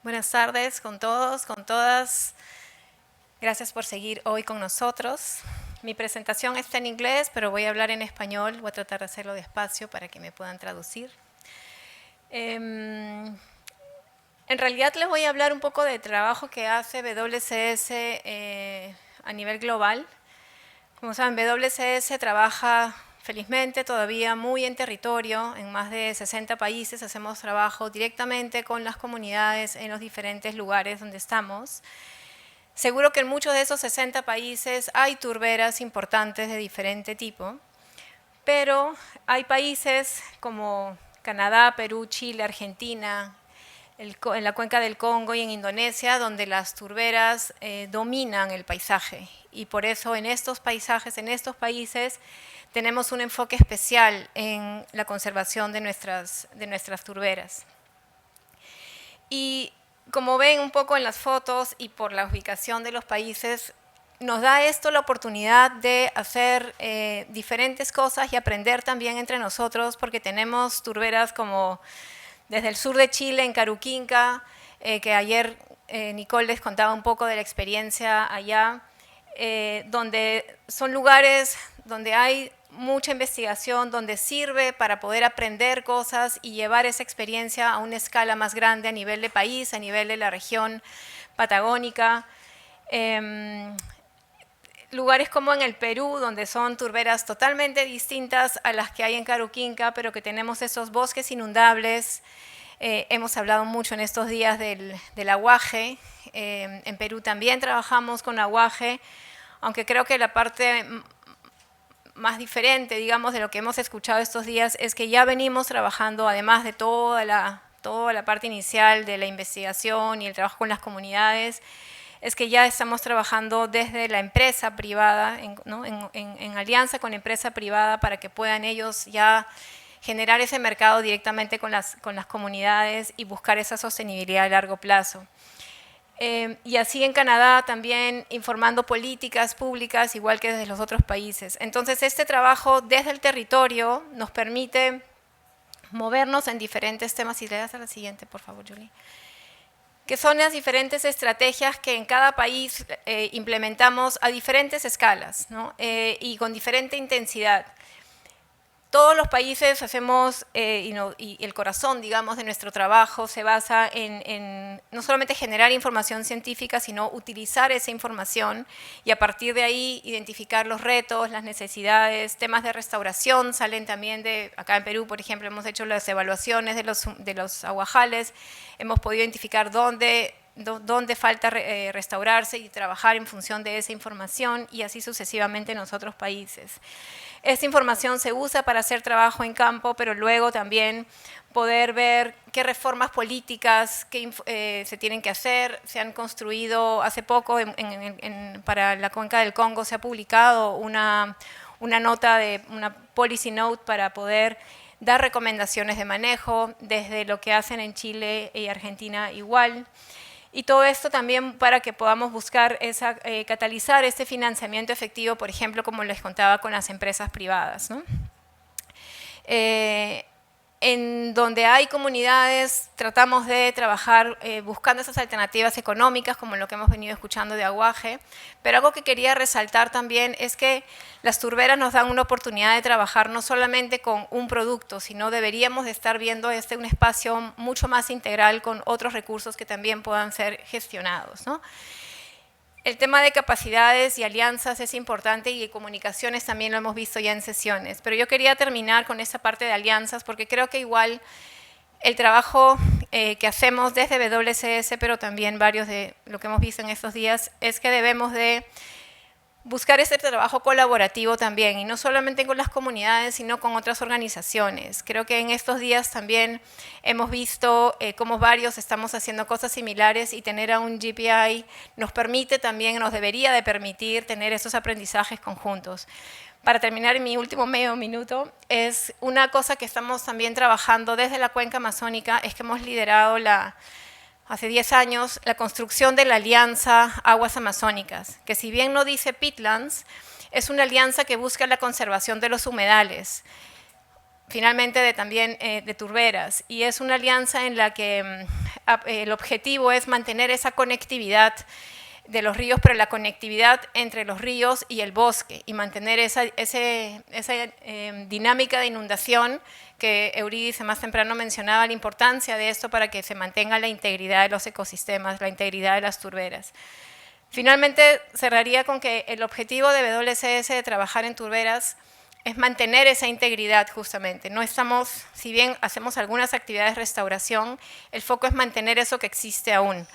Buenas tardes con todos, con todas. Gracias por seguir hoy con nosotros. Mi presentación está en inglés, pero voy a hablar en español. Voy a tratar de hacerlo despacio para que me puedan traducir. En realidad les voy a hablar un poco del trabajo que hace WCS a nivel global. Como saben, WCS trabaja felizmente todavía muy en territorio, en más de 60 países. Hacemos trabajo directamente con las comunidades en los diferentes lugares donde estamos. Seguro que en muchos de esos 60 países hay turberas importantes de diferente tipo, pero hay países como Canadá, Perú, Chile, Argentina, en la cuenca del Congo y en Indonesia, donde las turberas dominan el paisaje. Y por eso en estos paisajes, en estos países, tenemos un enfoque especial en la conservación de nuestras turberas. Y como ven un poco en las fotos y por la ubicación de los países, nos da esto la oportunidad de hacer diferentes cosas y aprender también entre nosotros, porque tenemos turberas como desde el sur de Chile, en Caruquinca, que ayer Nicole les contaba un poco de la experiencia allá, donde son lugares donde hay mucha investigación, donde sirve para poder aprender cosas y llevar esa experiencia a una escala más grande a nivel de país, a nivel de la región patagónica. Lugares como en el Perú, donde son turberas totalmente distintas a las que hay en Caruquinca, pero que tenemos esos bosques inundables. Hemos hablado mucho en estos días del aguaje. En Perú también trabajamos con aguaje, aunque creo que la parte más diferente, digamos, de lo que hemos escuchado estos días es que ya venimos trabajando, además de toda la parte inicial de la investigación y el trabajo con las comunidades, es que ya estamos trabajando desde la empresa privada, en alianza con la empresa privada para que puedan ellos ya generar ese mercado directamente con las comunidades y buscar esa sostenibilidad a largo plazo. Y así en Canadá también informando políticas públicas, igual que desde los otros países. Entonces este trabajo desde el territorio nos permite movernos en diferentes temas. Y le das a la siguiente, por favor, Julie. Que son las diferentes estrategias que en cada país implementamos a diferentes escalas, ¿no? Y con diferente intensidad. Todos los países hacemos, y el corazón, digamos, de nuestro trabajo se basa en no solamente generar información científica, sino utilizar esa información y a partir de ahí identificar los retos, las necesidades, temas de restauración salen también de, acá en Perú, por ejemplo, hemos hecho las evaluaciones de los aguajales, hemos podido identificar dónde falta restaurarse y trabajar en función de esa información y así sucesivamente en los otros países. Esta información se usa para hacer trabajo en campo, pero luego también poder ver qué reformas políticas se tienen que hacer. Se han construido hace poco, para la cuenca del Congo se ha publicado una nota, una policy note para poder dar recomendaciones de manejo, desde lo que hacen en Chile y Argentina igual. Y todo esto también para que podamos buscar catalizar este financiamiento efectivo, por ejemplo, como les contaba con las empresas privadas, ¿no? En donde hay comunidades, tratamos de trabajar buscando esas alternativas económicas, como lo que hemos venido escuchando de aguaje, pero algo que quería resaltar también es que las turberas nos dan una oportunidad de trabajar no solamente con un producto, sino deberíamos de estar viendo un espacio mucho más integral con otros recursos que también puedan ser gestionados, ¿no? El tema de capacidades y alianzas es importante y de comunicaciones también lo hemos visto ya en sesiones, pero yo quería terminar con esa parte de alianzas porque creo que igual el trabajo que hacemos desde WCS, pero también varios de lo que hemos visto en estos días, es que debemos de buscar ese trabajo colaborativo también, y no solamente con las comunidades, sino con otras organizaciones. Creo que en estos días también hemos visto cómo varios estamos haciendo cosas similares y tener a un GPI nos permite también, nos debería de permitir tener esos aprendizajes conjuntos. Para terminar, en mi último medio minuto, es una cosa que estamos también trabajando desde la cuenca amazónica, es que hemos liderado hace 10 años, la construcción de la Alianza Aguas Amazónicas, que si bien no dice Peatlands, es una alianza que busca la conservación de los humedales. finalmente también de turberas. Y es una alianza en la que el objetivo es mantener esa conectividad de los ríos, pero la conectividad entre los ríos y el bosque, y mantener esa dinámica de inundación que Eurídice más temprano mencionaba, la importancia de esto para que se mantenga la integridad de los ecosistemas, la integridad de las turberas. Finalmente, cerraría con que el objetivo de WCS de trabajar en turberas es mantener esa integridad justamente. No estamos, si bien hacemos algunas actividades de restauración, el foco es mantener eso que existe aún.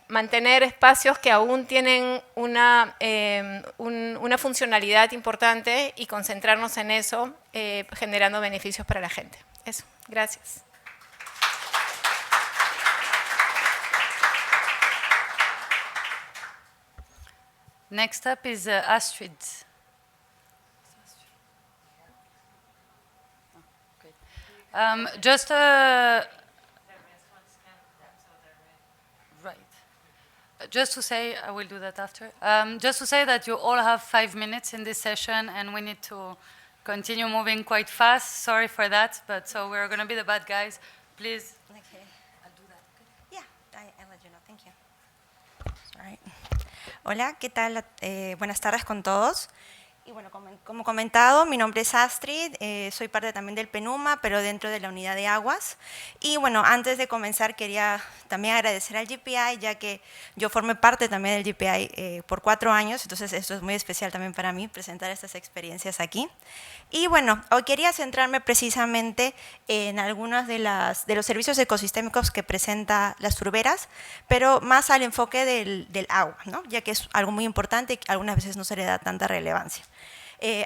Mantener espacios que aún tienen una funcionalidad importante y concentrarnos en eso, generando beneficios para la gente. Eso, gracias. Next up is Astrid. Just to say, I will do that after. Just to say that you all have 5 minutes in this session, and we need to continue moving quite fast. Sorry for that, but so we're going to be the bad guys. Please. Okay. I'll do that. Okay. Yeah, I'll let you know. Thank you. All right. Hola, ¿qué tal? Buenas tardes con todos. Y bueno, como comentado, mi nombre es Astrid, soy parte también del PENUMA, pero dentro de la unidad de aguas. Y bueno, antes de comenzar quería también agradecer al GPI, ya que yo formé parte también del GPI por 4 años, entonces esto es muy especial también para mí, presentar estas experiencias aquí. Y bueno, hoy quería centrarme precisamente en algunos de los servicios ecosistémicos que presenta las turberas, pero más al enfoque del agua, ¿no? Ya que es algo muy importante y que algunas veces no se le da tanta relevancia.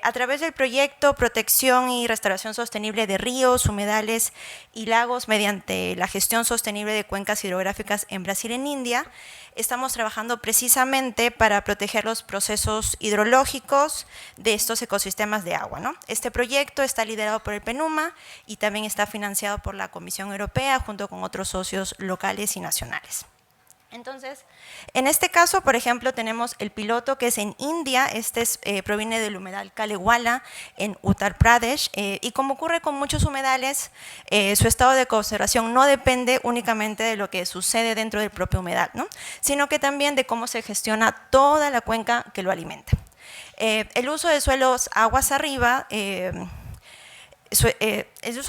A través del proyecto Protección y Restauración Sostenible de Ríos, Humedales y Lagos mediante la gestión sostenible de cuencas hidrográficas en Brasil y en India, estamos trabajando precisamente para proteger los procesos hidrológicos de estos ecosistemas de agua, ¿no? Este proyecto está liderado por el PENUMA y también está financiado por la Comisión Europea junto con otros socios locales y nacionales. Entonces, en este caso, por ejemplo, tenemos el piloto que es en India, proviene del humedal Kalewala en Uttar Pradesh, y como ocurre con muchos humedales, su estado de conservación no depende únicamente de lo que sucede dentro del propio humedal, ¿no? Sino que también de cómo se gestiona toda la cuenca que lo alimenta. El uso de suelos aguas arriba, el uso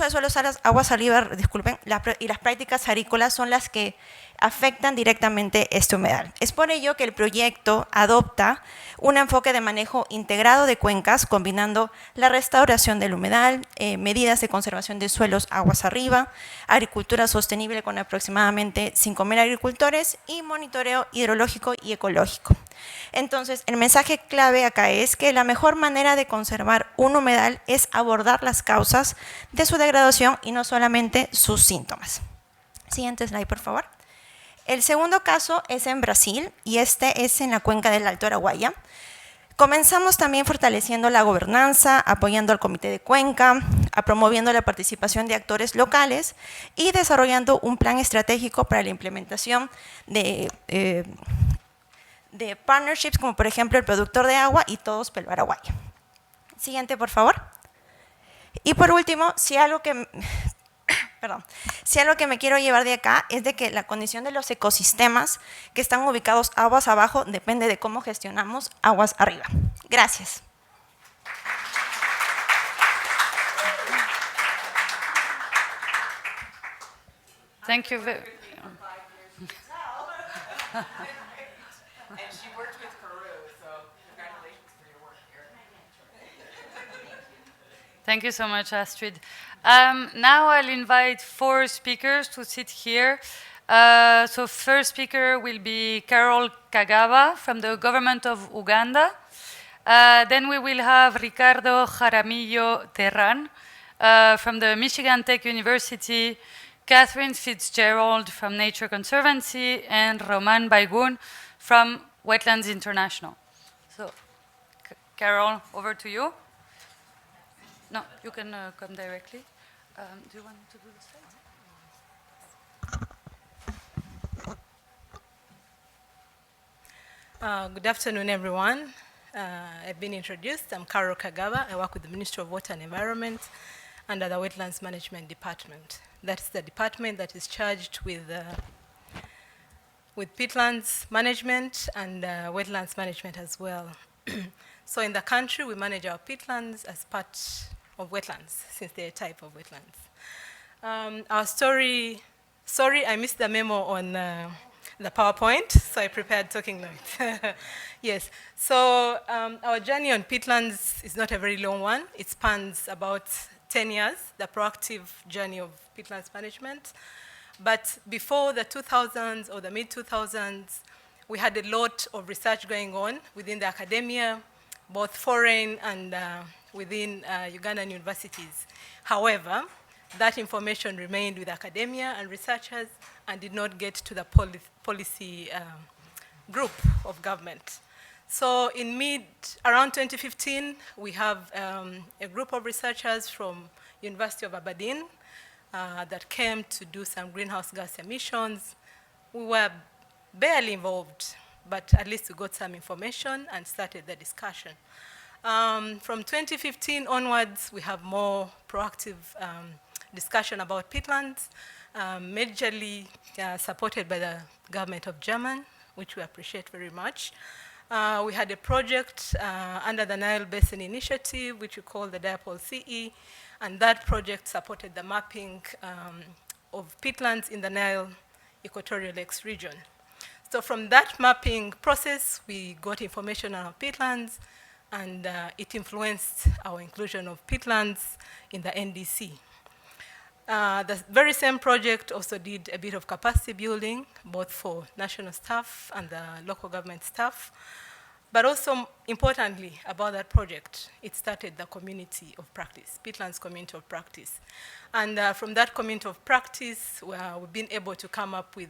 de suelos aguas arriba, disculpen, y las prácticas agrícolas son las que afectan directamente este humedal. Es por ello que el proyecto adopta un enfoque de manejo integrado de cuencas, combinando la restauración del humedal, medidas de conservación de suelos aguas arriba, agricultura sostenible con aproximadamente 5.000 agricultores y monitoreo hidrológico y ecológico. Entonces, el mensaje clave acá es que la mejor manera de conservar un humedal es abordar las causas de su degradación y no solamente sus síntomas. Siguiente slide, por favor. El segundo caso es en Brasil y este es en la cuenca del Alto Araguaia. Comenzamos también fortaleciendo la gobernanza, apoyando al comité de cuenca, promoviendo la participación de actores locales y desarrollando un plan estratégico para la implementación de partnerships como por ejemplo el productor de agua y Todos pelo Araguaia. Siguiente, por favor. Y por último, si algo que me quiero llevar de acá es de que la condición de los ecosistemas que están ubicados aguas abajo depende de cómo gestionamos aguas arriba. Gracias. Thank you very And she worked with Peru, so congratulations for your work here. Thank you so much, Astrid. Now I'll invite 4 speakers to sit here. So first speaker will be Carol Kagaba from the government of Uganda. Then we will have Ricardo Jaramillo Terran from the Michigan Tech University, Catherine Fitzgerald from Nature Conservancy, and Roman Baigun from Wetlands International. So, Carol, over to you. No, you can come directly. Do you want to do the slides? Good afternoon, everyone. I've been introduced. I'm Carol Kagawa. I work with the Ministry of Water and Environment under the Wetlands Management Department. That's the department that is charged with peatlands management and wetlands management as well. So in the country, we manage our peatlands as part of wetlands, since they're a type of wetlands. Our story, sorry, I missed the memo on the PowerPoint, so I prepared talking notes. Yes, so our journey on peatlands is not a very long one. It spans about 10 years, the proactive journey of peatlands management. But before the 2000s or the mid-2000s, we had a lot of research going on within the academia, both foreign and within Ugandan universities. However, that information remained with academia and researchers and did not get to the policy group of government. So in around 2015, we have a group of researchers from University of Aberdeen that came to do some greenhouse gas emissions. We were barely involved, but at least we got some information and started the discussion. From 2015 onwards, we have more proactive discussion about peatlands, majorly supported by the government of Germany, which we appreciate very much. We had a project under the Nile Basin Initiative, which we call the Diapol CE, and that project supported the mapping of peatlands in the Nile Equatorial Lakes region. So from that mapping process, we got information on our peatlands, and it influenced our inclusion of peatlands in the NDC. The very same project also did a bit of capacity building, both for national staff and the local government staff. But also, importantly, about that project, it started the community of practice, Peatlands Community of Practice. And from that community of practice, we've been able to come up with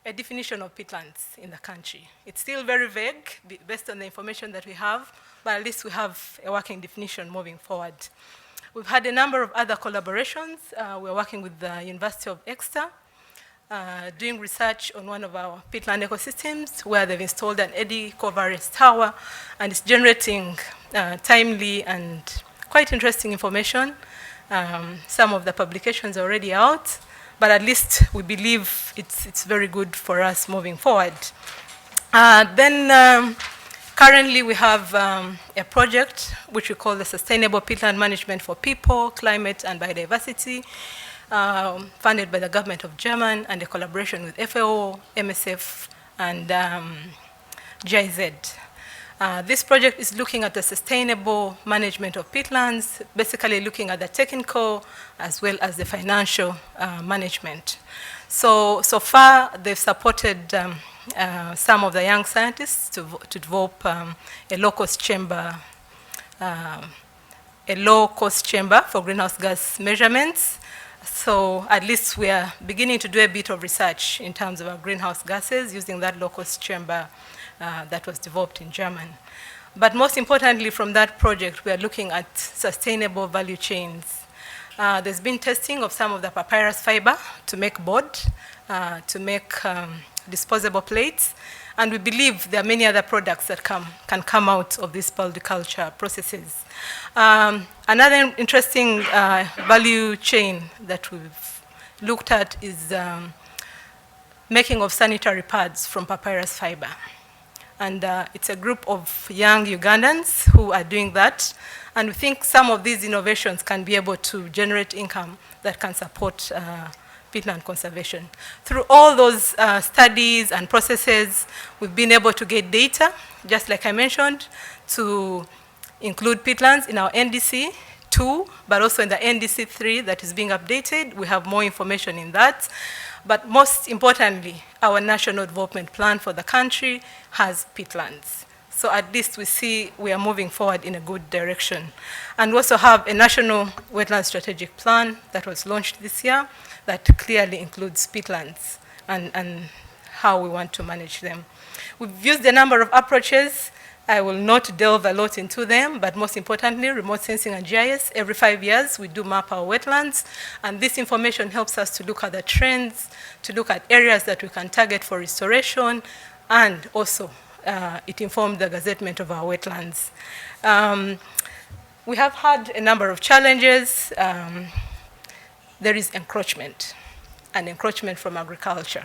a definition of peatlands in the country. It's still very vague, based on the information that we have, but at least we have a working definition moving forward. We've had a number of other collaborations. We're working with the University of Exeter, doing research on one of our peatland ecosystems where they've installed an eddy covariance tower, and it's generating timely and quite interesting information. Some of the publications are already out, but at least we believe it's very good for us moving forward. Currently, we have a project which we call the Sustainable Peatland Management for People, Climate, and Biodiversity, funded by the government of Germany and a collaboration with FAO, MSF, and GIZ. This project is looking at the sustainable management of peatlands, basically looking at the technical as well as the financial management. So far, they've supported some of the young scientists to develop a low-cost chamber for greenhouse gas measurements. So at least we are beginning to do a bit of research in terms of our greenhouse gases using that low-cost chamber that was developed in Germany. But most importantly, from that project, we are looking at sustainable value chains. There's been testing of some of the papyrus fiber to make board, to make disposable plates, and we believe there are many other products that can come out of these polyculture processes. Another interesting value chain that we've looked at is making of sanitary pads from papyrus fiber. And it's a group of young Ugandans who are doing that. And we think some of these innovations can be able to generate income that can support peatland conservation. Through all those studies and processes, we've been able to get data, just like I mentioned, to include peatlands in our NDC 2, but also in the NDC 3 that is being updated. We have more information in that. But most importantly, our national development plan for the country has peatlands. So at least we see we are moving forward in a good direction. And we also have a national wetland strategic plan that was launched this year that clearly includes peatlands and how we want to manage them. We've used a number of approaches. I will not delve a lot into them, but most importantly, remote sensing and GIS. Every 5 years, we do map our wetlands, and this information helps us to look at the trends, to look at areas that we can target for restoration, and also it informed the gazettement of our wetlands. We have had a number of challenges. There is encroachment, and encroachment from agriculture.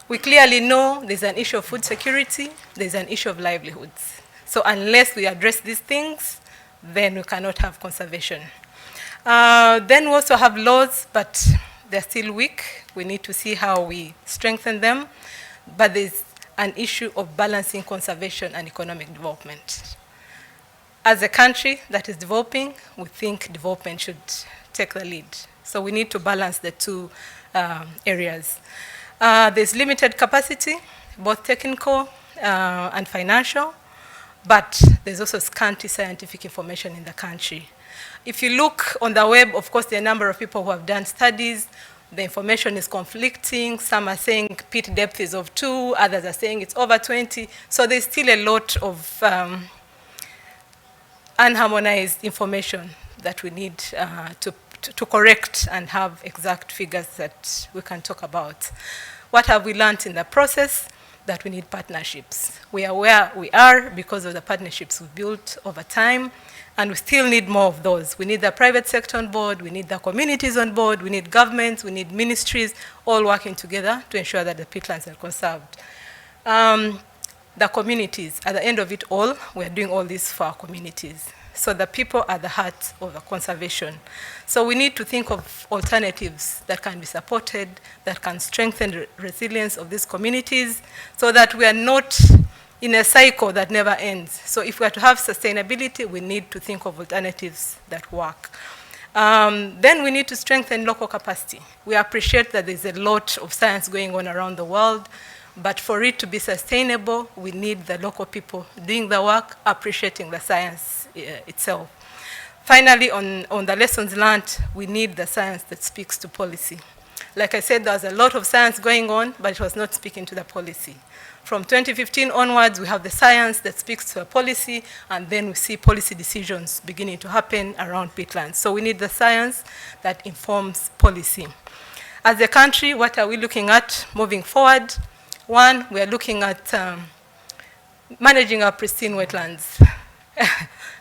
We clearly know there's an issue of food security, there's an issue of livelihoods. So unless we address these things, then we cannot have conservation. Then we also have laws, but they're still weak. We need to see how we strengthen them. But there's an issue of balancing conservation and economic development. As a country that is developing, we think development should take the lead. So we need to balance the two areas. There's limited capacity, both technical and financial, but there's also scanty scientific information in the country. If you look on the web, of course, there are a number of people who have done studies. The information is conflicting. Some are saying peat depth is of 2, others are saying it's over 20. So there's still a lot of unharmonized information that we need to correct and have exact figures that we can talk about. What have we learned in the process? That we need partnerships. We are where we are because of the partnerships we've built over time, and we still need more of those. We need the private sector on board, we need the communities on board, we need governments, we need ministries, all working together to ensure that the peatlands are conserved. The communities, at the end of it all, we're doing all this for our communities. So the people are the heart of the conservation. So we need to think of alternatives that can be supported, that can strengthen the resilience of these communities, so that we are not in a cycle that never ends. So if we are to have sustainability, we need to think of alternatives that work. Then we need to strengthen local capacity. We appreciate that there's a lot of science going on around the world, but for it to be sustainable, we need the local people doing the work, appreciating the science itself. Finally, on the lessons learned, we need the science that speaks to policy. Like I said, there's a lot of science going on, but it was not speaking to the policy. From 2015 onwards, we have the science that speaks to a policy, and then we see policy decisions beginning to happen around peatlands. So we need the science that informs policy. As a country, what are we looking at moving forward? One, we are looking at managing our pristine wetlands.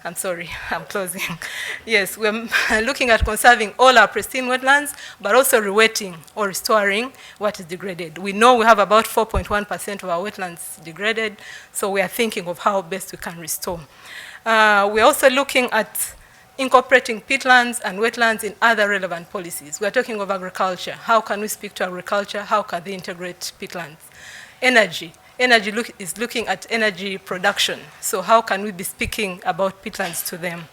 I'm sorry, I'm closing. Yes, we're looking at conserving all our pristine wetlands, but also rewetting or restoring what is degraded. We know we have about 4.1% of our wetlands degraded, so we are thinking of how best we can restore. We're also looking at incorporating peatlands and wetlands in other relevant policies. We're talking of agriculture. How can we speak to agriculture? How can they integrate peatlands? Energy. Energy is looking at energy production. So how can we be speaking about peatlands to them?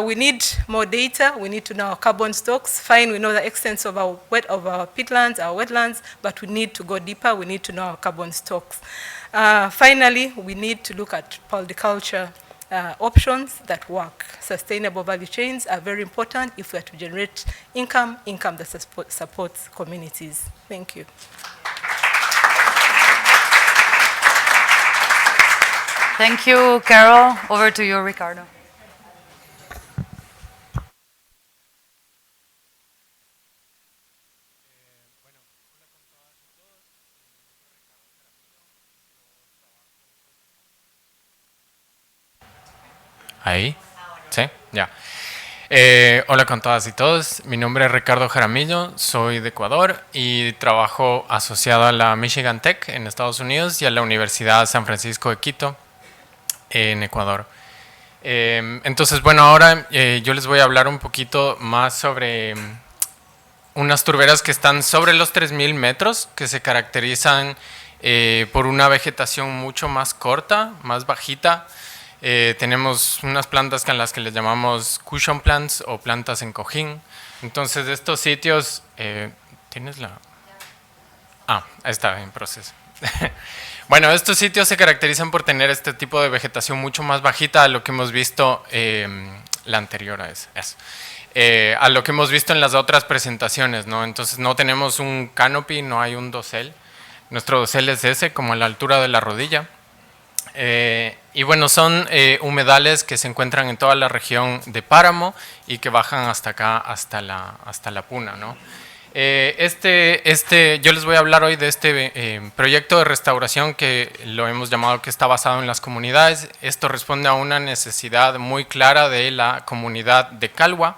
We need more data. We need to know our carbon stocks. Fine, we know the extent of our peatlands, our wetlands, but we need to go deeper. We need to know our carbon stocks. Finally, we need to look at polyculture options that work. Sustainable value chains are very important if we are to generate income that supports communities. Thank you. Thank you, Carol. Over to you, Ricardo. Ahí, ¿sí? Ya. Hola con todas y todos, mi nombre es Ricardo Jaramillo, soy de Ecuador y trabajo asociado a la Michigan Tech en Estados Unidos y a la Universidad San Francisco de Quito en Ecuador. Entonces, bueno, ahora yo les voy a hablar un poquito más sobre unas turberas que están sobre los 3.000 metros, que se caracterizan por una vegetación mucho más corta, más bajita. Tenemos unas plantas a las que les llamamos cushion plants o plantas en cojín. Entonces, estos sitios... ¿Tienes la...? Ah, está en proceso. Bueno, estos sitios se caracterizan por tener este tipo de vegetación mucho más bajita a lo que hemos visto, la anterior a eso, a lo que hemos visto en las otras presentaciones, ¿no? Entonces no tenemos un canopy, no hay un dosel. Nuestro dosel es ese, como a la altura de la rodilla. Y bueno, son humedales que se encuentran en toda la región de páramo y que bajan hasta acá, hasta la puna, ¿no? Yo les voy a hablar hoy de este proyecto de restauración que lo hemos llamado que está basado en las comunidades. Esto responde a una necesidad muy clara de la comunidad de Calwa,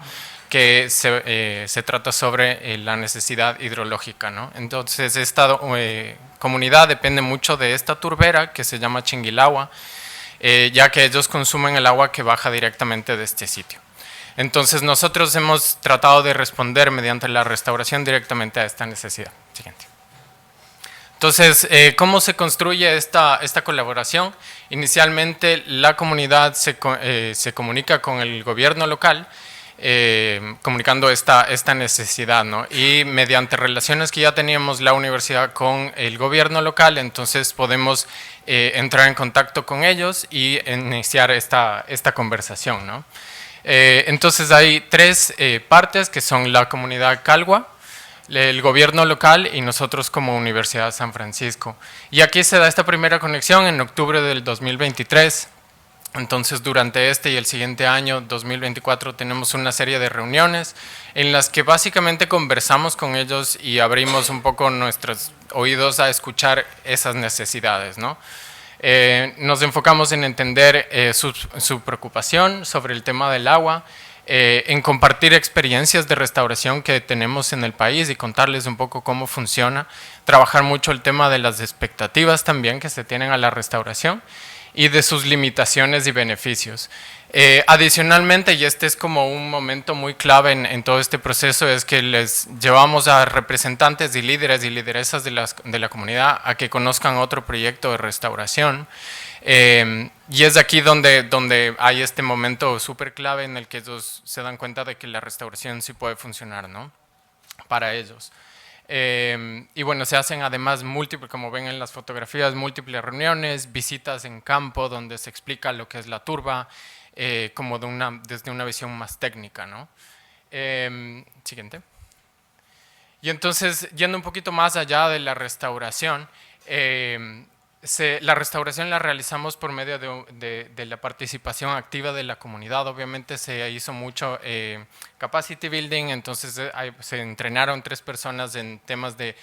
que se trata sobre la necesidad hidrológica, ¿no? Entonces, esta comunidad depende mucho de esta turbera que se llama Chinguilagua, ya que ellos consumen el agua que baja directamente de este sitio. Entonces nosotros hemos tratado de responder mediante la restauración directamente a esta necesidad. Siguiente. Entonces, ¿cómo se construye esta colaboración? Inicialmente la comunidad se comunica con el gobierno local, comunicando esta necesidad, ¿no? Y mediante relaciones que ya teníamos la universidad con el gobierno local, entonces podemos entrar en contacto con ellos y iniciar esta conversación, ¿no? Entonces hay tres partes que son la comunidad Calwa, el gobierno local y nosotros como Universidad de San Francisco. Y aquí se da esta primera conexión en octubre del 2023. Entonces durante este y el siguiente año, 2024, tenemos una serie de reuniones en las que básicamente conversamos con ellos y abrimos un poco nuestros oídos a escuchar esas necesidades, ¿no? Nos enfocamos en entender su preocupación sobre el tema del agua, en compartir experiencias de restauración que tenemos en el país y contarles un poco cómo funciona, trabajar mucho el tema de las expectativas también que se tienen a la restauración y de sus limitaciones y beneficios. Adicionalmente, y este es como un momento muy clave en todo este proceso, es que les llevamos a representantes y líderes y lideresas de la comunidad a que conozcan otro proyecto de restauración. Y es aquí donde hay este momento súper clave en el que ellos se dan cuenta de que la restauración sí puede funcionar, ¿no? Para ellos. Y bueno, se hacen además múltiples, como ven en las fotografías, múltiples reuniones, visitas en campo donde se explica lo que es la turba, como desde una visión más técnica, ¿no? Siguiente. Y entonces, yendo un poquito más allá de la restauración, la restauración la realizamos por medio de la participación activa de la comunidad. Obviamente se hizo mucho capacity building, entonces se entrenaron 3 personas en temas de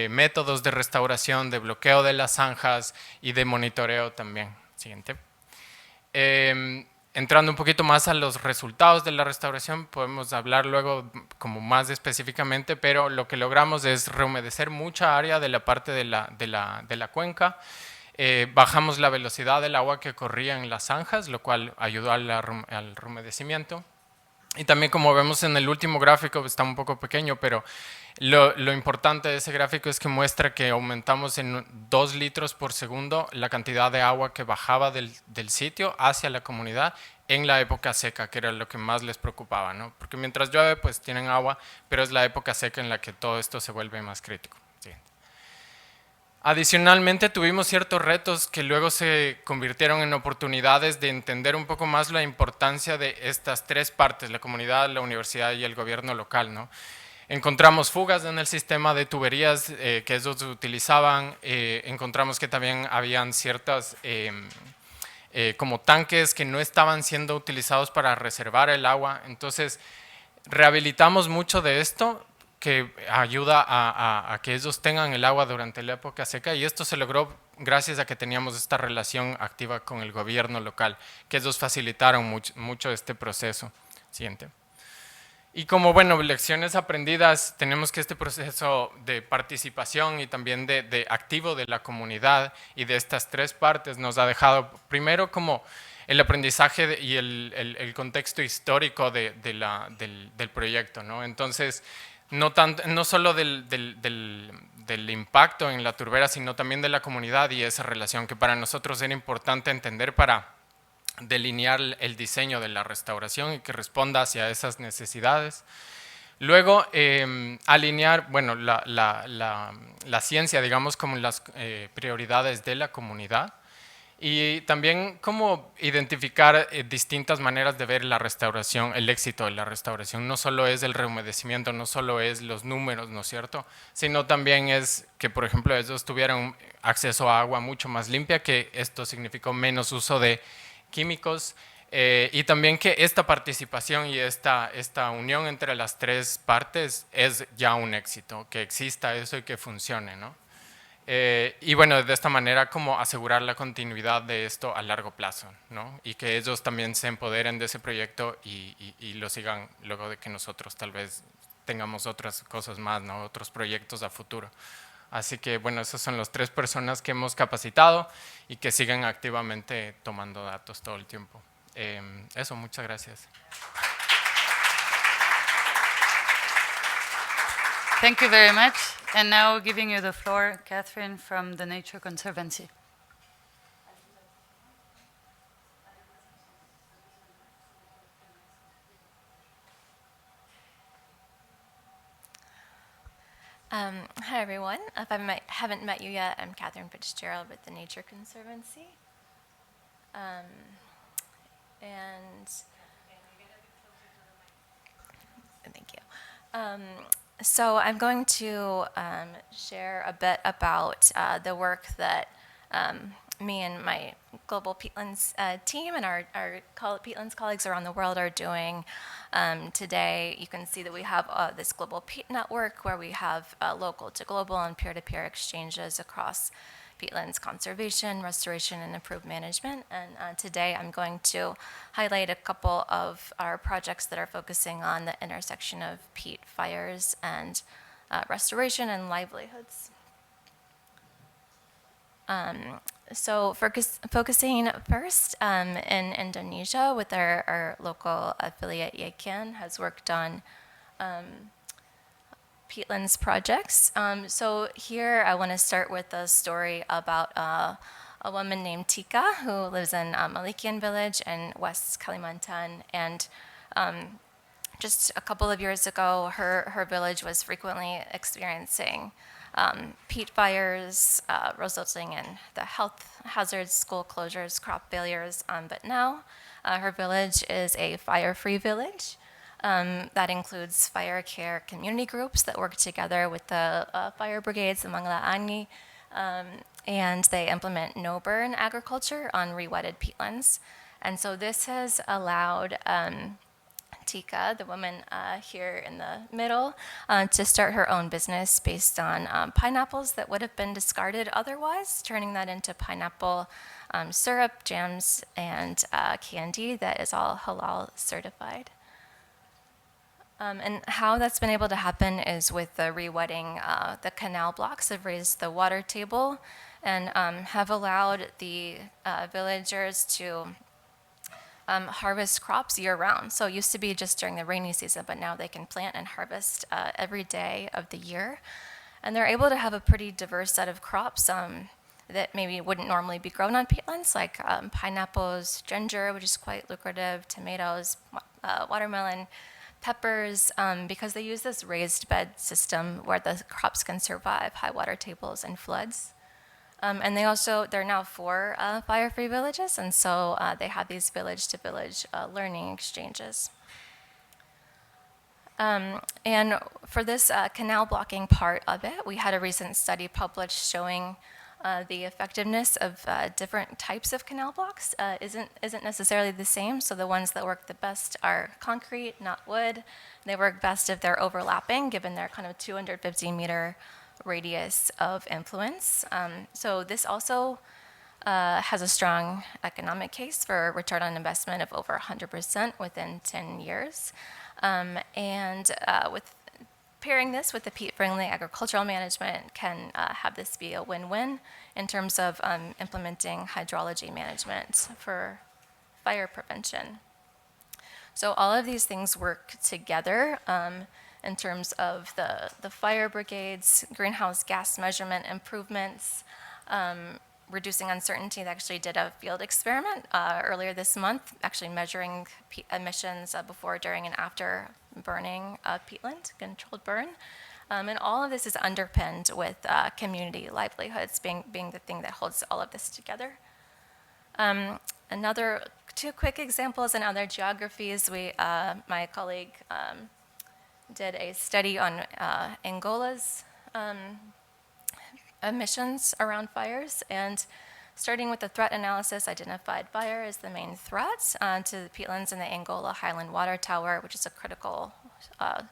métodos de restauración, de bloqueo de las zanjas y de monitoreo también. Siguiente. Entrando un poquito más a los resultados de la restauración, podemos hablar luego como más específicamente, pero lo que logramos es rehumedecer mucha área de la parte de la cuenca. Bajamos la velocidad del agua que corría en las zanjas, lo cual ayudó al rehumedecimiento. Y también, como vemos en el último gráfico, está un poco pequeño, pero lo importante de ese gráfico es que muestra que aumentamos en 2 litros por segundo la cantidad de agua que bajaba del sitio hacia la comunidad en la época seca, que era lo que más les preocupaba, ¿no? Porque mientras llueve, pues tienen agua, pero es la época seca en la que todo esto se vuelve más crítico. Adicionalmente, tuvimos ciertos retos que luego se convirtieron en oportunidades de entender un poco más la importancia de estas 3 partes, la comunidad, la universidad y el gobierno local, ¿no? Encontramos fugas en el sistema de tuberías que ellos utilizaban, encontramos que también habían ciertas como tanques que no estaban siendo utilizados para reservar el agua. Entonces, rehabilitamos mucho de esto, que ayuda a que ellos tengan el agua durante la época seca, y esto se logró gracias a que teníamos esta relación activa con el gobierno local, que ellos facilitaron mucho este proceso. Siguiente. Y como, bueno, lecciones aprendidas, tenemos que este proceso de participación y también de activo de la comunidad y de estas 3 partes nos ha dejado primero como el aprendizaje y el contexto histórico del proyecto, ¿no? Entonces, no solo del impacto en la turbera, sino también de la comunidad y esa relación que para nosotros era importante entender para delinear el diseño de la restauración y que responda hacia esas necesidades. Luego, alinear, bueno, la ciencia, digamos, como las prioridades de la comunidad. Y también cómo identificar distintas maneras de ver la restauración, el éxito de la restauración. No solo es el rehumedecimiento, no solo es los números, ¿no es cierto? Sino también es que, por ejemplo, ellos tuvieran acceso a agua mucho más limpia, que esto significó menos uso de químicos, Y también que esta participación y esta unión entre las tres partes es ya un éxito, que exista eso y que funcione, ¿no? Y bueno, de esta manera como asegurar la continuidad de esto a largo plazo, ¿no? Y que ellos también se empoderen de ese proyecto y lo sigan luego de que nosotros tal vez tengamos otras cosas más, ¿no? Otros proyectos a futuro. Así que bueno, esas son las 3 personas que hemos capacitado y que siguen activamente tomando datos todo el tiempo. Eso, muchas gracias. Thank you very much. And now giving you the floor, Catherine from the Nature Conservancy. Hi, everyone. If I haven't met you yet, I'm Catherine Fitzgerald with the Nature Conservancy. And thank you. So I'm going to share a bit about the work that me and my global peatlands team and our peatlands colleagues around the world are doing. Today, you can see that we have this global peat network where we have local to global and peer-to-peer exchanges across peatlands conservation, restoration, and improved management. And today I'm going to highlight a couple of our projects that are focusing on the intersection of peat fires and restoration and livelihoods. So focusing first in Indonesia with our local affiliate Yekan has worked on peatlands projects. So here I want to start with a story about a woman named Tika who lives in Malikian village in West Kalimantan. And just a couple of years ago, her village was frequently experiencing peat fires, resulting in the health hazards, school closures, crop failures. But now her village is a fire-free village. That includes fire care community groups that work together with the fire brigades, the Manglaani, and they implement no-burn agriculture on rewetted peatlands. And so this has allowed Tika, the woman here in the middle, to start her own business based on pineapples that would have been discarded otherwise, turning that into pineapple syrup, jams, and candy that is all halal certified. And how that's been able to happen is with the rewetting. The canal blocks have raised the water table and have allowed the villagers to harvest crops year-round. So it used to be just during the rainy season, but now they can plant and harvest every day of the year. And they're able to have a pretty diverse set of crops that maybe wouldn't normally be grown on peatlands, like pineapples, ginger, which is quite lucrative, tomatoes, watermelon, peppers, because they use this raised bed system where the crops can survive high water tables and floods. And there are now 4 fire-free villages, and so they have these village-to-village learning exchanges. And for this canal blocking part of it, we had a recent study published showing the effectiveness of different types of canal blocks isn't necessarily the same. So the ones that work the best are concrete, not wood. They work best if they're overlapping, given their kind of 250-meter radius of influence. So this also has a strong economic case for return on investment of over 100% within 10 years. And with pairing this with the peat-friendly agricultural management can have this be a win-win in terms of implementing hydrology management for fire prevention. So all of these things work together in terms of the fire brigades, greenhouse gas measurement improvements, reducing uncertainty. They actually did a field experiment earlier this month, actually measuring emissions before, during, and after burning peatland, controlled burn. And all of this is underpinned with community livelihoods being the thing that holds all of this together. Another 2 quick examples in other geographies. My colleague did a study on Angola's emissions around fires, and Starting with the threat analysis, identified fire as the main threat to the peatlands in the Angola Highland Water Tower, which is a critical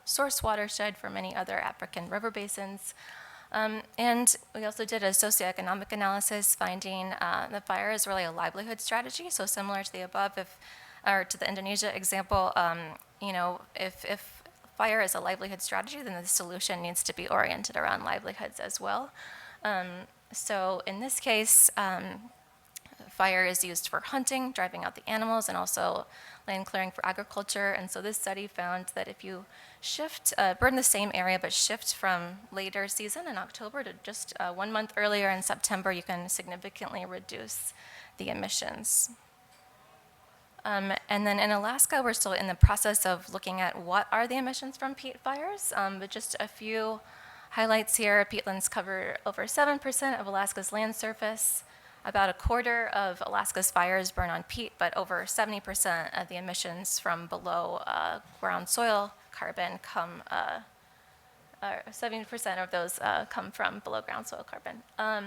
source watershed for many other African river basins. And we also did a socioeconomic analysis, finding that fire is really a livelihood strategy. So similar to the above, or to the Indonesia example, if fire is a livelihood strategy, then the solution needs to be oriented around livelihoods as well. So in this case, fire is used for hunting, driving out the animals, and also land clearing for agriculture. And so this study found that if you burn the same area but shift from later season in October to just 1 month earlier in September, you can significantly reduce the emissions. And then in Alaska, we're still in the process of looking at what are the emissions from peat fires, but just a few highlights here. Peatlands cover over 7% of Alaska's land surface. About a quarter of Alaska's fires burn on peat, but over 70% of the emissions from below ground soil carbon come, 70% of those come from below ground soil carbon. A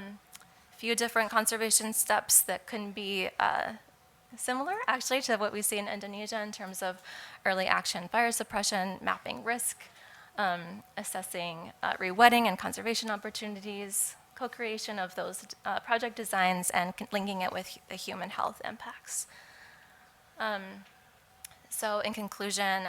few different conservation steps that can be similar actually to what we see in Indonesia in terms of early action fire suppression, mapping risk, assessing rewetting and conservation opportunities, co-creation of those project designs, and linking it with the human health impacts. So in conclusion,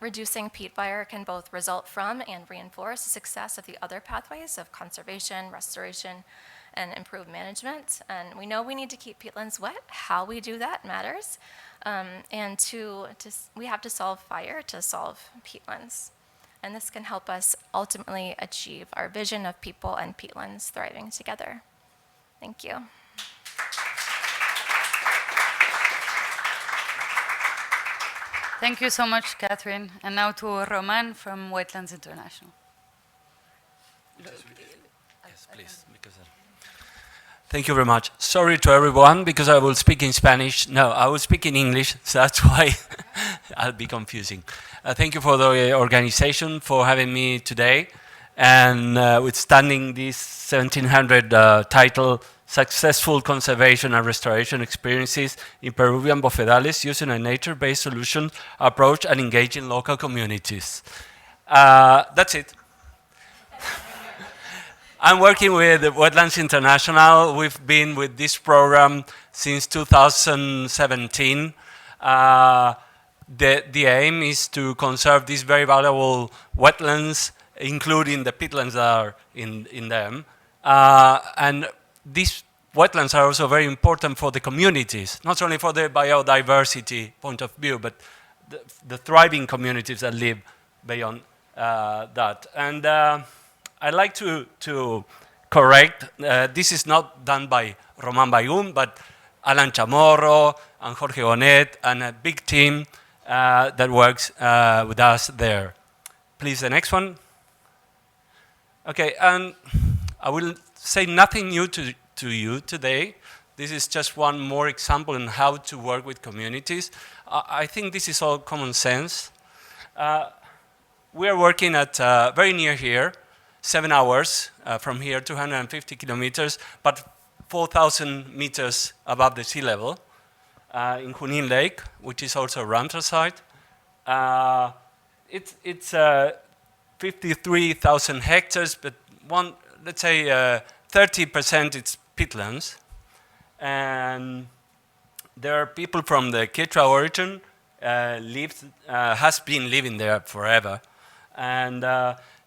reducing peat fire can both result from and reinforce the success of the other pathways of conservation, restoration, and improved management. And we know we need to keep peatlands wet. How we do that matters. And we have to solve fire to solve peatlands. And this can help us ultimately achieve our vision of people and peatlands thriving together. Thank you. Thank you so much, Catherine. And now to Roman from Wetlands International. Yes, please. Thank you very much. Sorry to everyone, because I will speak in Spanish. No, I will speak in English, so that's why I'll be confusing. Thank you for the organization, for having me today, and withstanding this 1700 title, Successful Conservation and Restoration Experiences in Peruvian Bofedales using a nature-based solution approach and engaging local communities. That's it. I'm working with Wetlands International. We've been with this program since 2017. The aim is to conserve these very valuable wetlands, including the peatlands that are in them. And these wetlands are also very important for the communities, not only for the biodiversity point of view, but the thriving communities that live beyond that. And I'd like to correct, this is not done by Roman Bayun, but Alan Chamorro and Jorge Bonet and a big team that works with us there. Please, the next one. Okay, and I will say nothing new to you today. This is just one more example on how to work with communities. I think this is all common sense. We are working at very near here, 7 hours from here, 250 kilometers, but 4,000 meters above the sea level in Junin Lake, which is also a Ramsar site. It's 53,000 hectares, but let's say 30% it's peatlands. And there are people from the Quechua origin, has been living there forever. And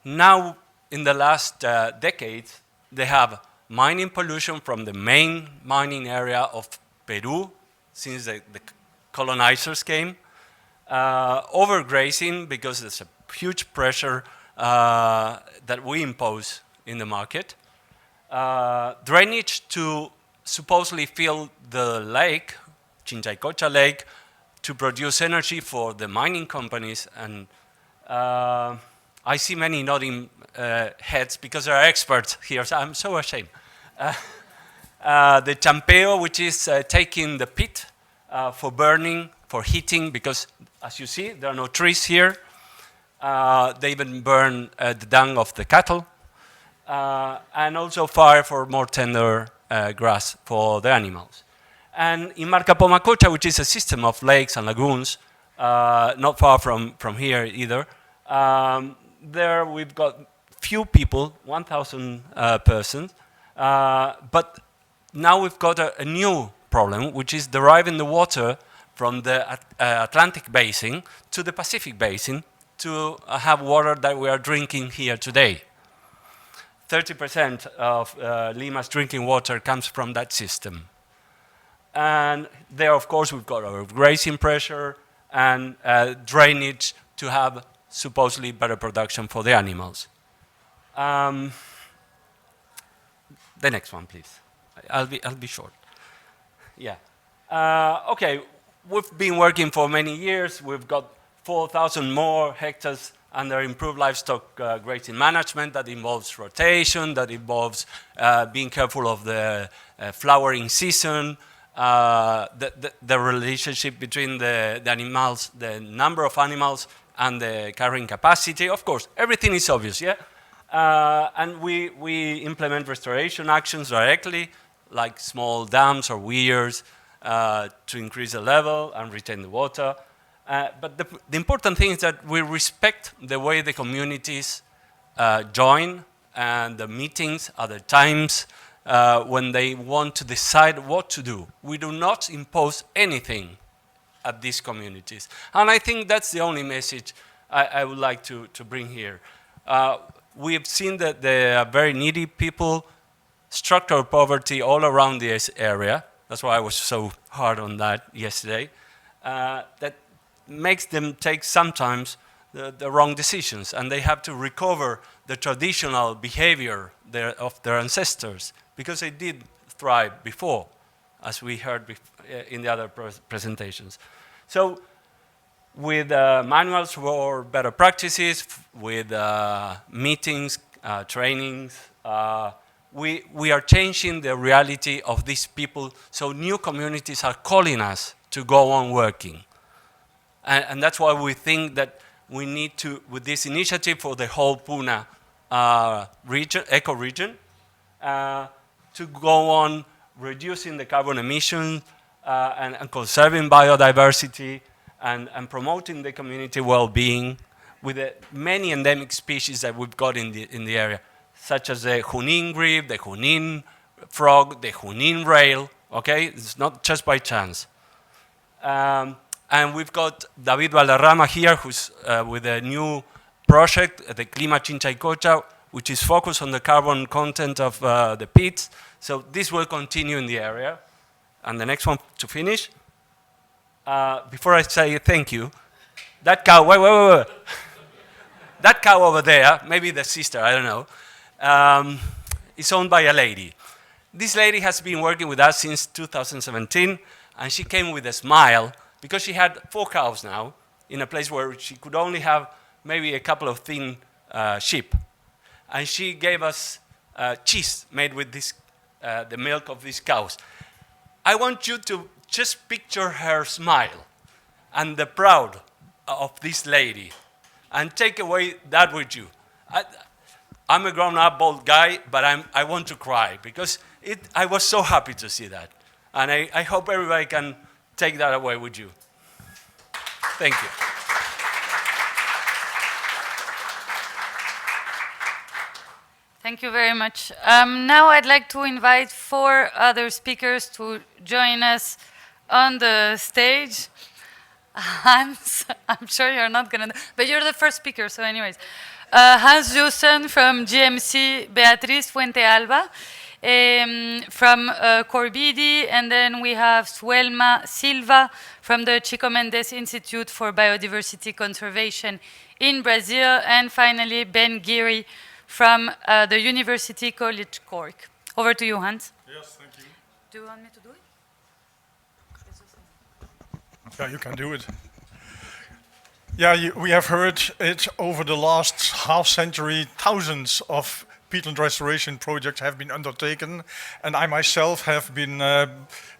now, in the last decades, they have mining pollution from the main mining area of Peru since the colonizers came, overgrazing because there's a huge pressure that we impose in the market, drainage to supposedly fill the lake, Chinchaycocha Lake, to produce energy for the mining companies. And I see many nodding heads because there are experts here, so I'm so ashamed. The champeo, which is taking the peat for burning, for heating, because as you see, there are no trees here. They even burn the dung of the cattle, and also fire for more tender grass for the animals. And in Marcapomacocha, which is a system of lakes and lagoons, not far from here either, there we've got few people, 1,000 persons, but now we've got a new problem, which is deriving the water from the Atlantic basin to the Pacific basin to have water that we are drinking here today. 30% of Lima's drinking water comes from that system. And there, of course, we've got our grazing pressure and drainage to have supposedly better production for the animals. The next one, please. I'll be short. Yeah. Okay, we've been working for many years. We've got 4,000 more hectares under improved livestock grazing management that involves rotation, that involves being careful of the flowering season, the relationship between the animals, the number of animals, and the carrying capacity. Of course, everything is obvious, yeah? And we implement restoration actions directly, like small dams or weirs to increase the level and retain the water. But the important thing is that we respect the way the communities join and the meetings at the times when they want to decide what to do. We do not impose anything at these communities. And I think that's the only message I would like to bring here. We have seen that there are very needy people, structural poverty all around this area. That's why I was so hard on that yesterday. That makes them take sometimes the wrong decisions, and they have to recover the traditional behavior of their ancestors, because they did thrive before, as we heard in the other presentations. So with manuals for better practices, with meetings, trainings, we are changing the reality of these people, so new communities are calling us to go on working. And that's why we think that we need to, with this initiative for the whole Puna region, eco-region, to go on reducing the carbon emissions and conserving biodiversity and promoting the community well-being with the many endemic species that we've got in the area, such as the Junin grebe, the Junin frog, the Junin rail, okay? It's not just by chance. And we've got David Valderrama here, who's with a new project, the Clima Chinchaycocha, which is focused on the carbon content of the peats. So this will continue in the area. And the next one to finish. Before I say thank you, that cow, wait. That cow over there, maybe the sister, I don't know, is owned by a lady. This lady has been working with us since 2017, and she came with a smile because she had 4 cows now in a place where she could only have maybe a couple of thin sheep. And she gave us cheese made with this, the milk of these cows. I want you to just picture her smile and the proud of this lady and take away that with you. I'm a grown-up old guy, but I want to cry because I was so happy to see that. And I hope everybody can take that away with you. Thank you. Thank you very much. Now I'd like to invite 4 other speakers to join us on the stage. Hans, I'm sure you're not going to, but you're the first speaker, so anyways. Hans Jussen from GMC, Beatriz Fuentealba from Corbidi, and then we have Suelma Silva from the Chico Mendes Institute for Biodiversity Conservation in Brazil, and finally Ben Geary from the University College Cork. Over to you, Hans. Yes, thank you. Do you want me to do it? Yeah, you can do it. Yeah, we have heard it over the last half century. Thousands of peatland restoration projects have been undertaken, and I myself have been,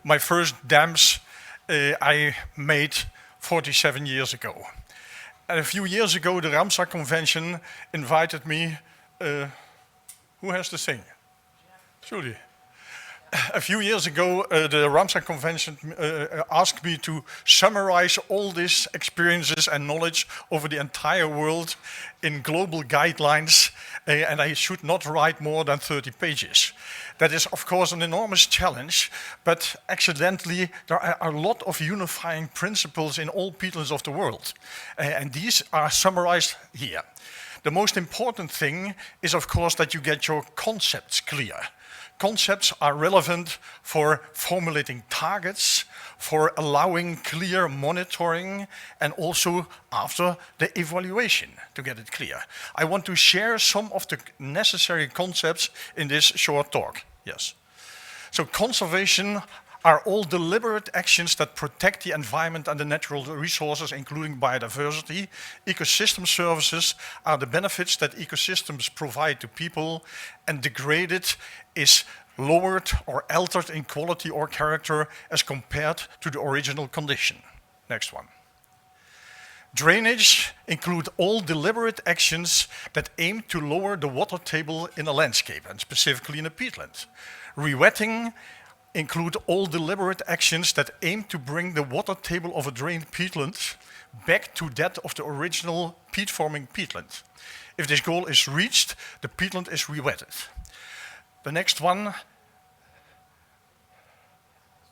my first dams I made 47 years ago. And a few years ago, the Ramsar Convention invited me, who has to sing? Julie. a few years ago, the Ramsar Convention asked me to summarize all these experiences and knowledge over the entire world in global guidelines, and I should not write more than 30 pages. That is, of course, an enormous challenge, but accidentally there are a lot of unifying principles in all peatlands of the world, and these are summarized here. The most important thing is, of course, that you get your concepts clear. Concepts are relevant for formulating targets, for allowing clear monitoring, and also after the evaluation to get it clear. I want to share some of the necessary concepts in this short talk. Yes. So conservation are all deliberate actions that protect the environment and the natural resources, including biodiversity. Ecosystem services are the benefits that ecosystems provide to people, and degraded is lowered or altered in quality or character as compared to the original condition. Next one. Drainage include all deliberate actions that aim to lower the water table in a landscape, and specifically in a peatland. Rewetting include all deliberate actions that aim to bring the water table of a drained peatland back to that of the original peat-forming peatland. If this goal is reached, the peatland is rewetted. The next one,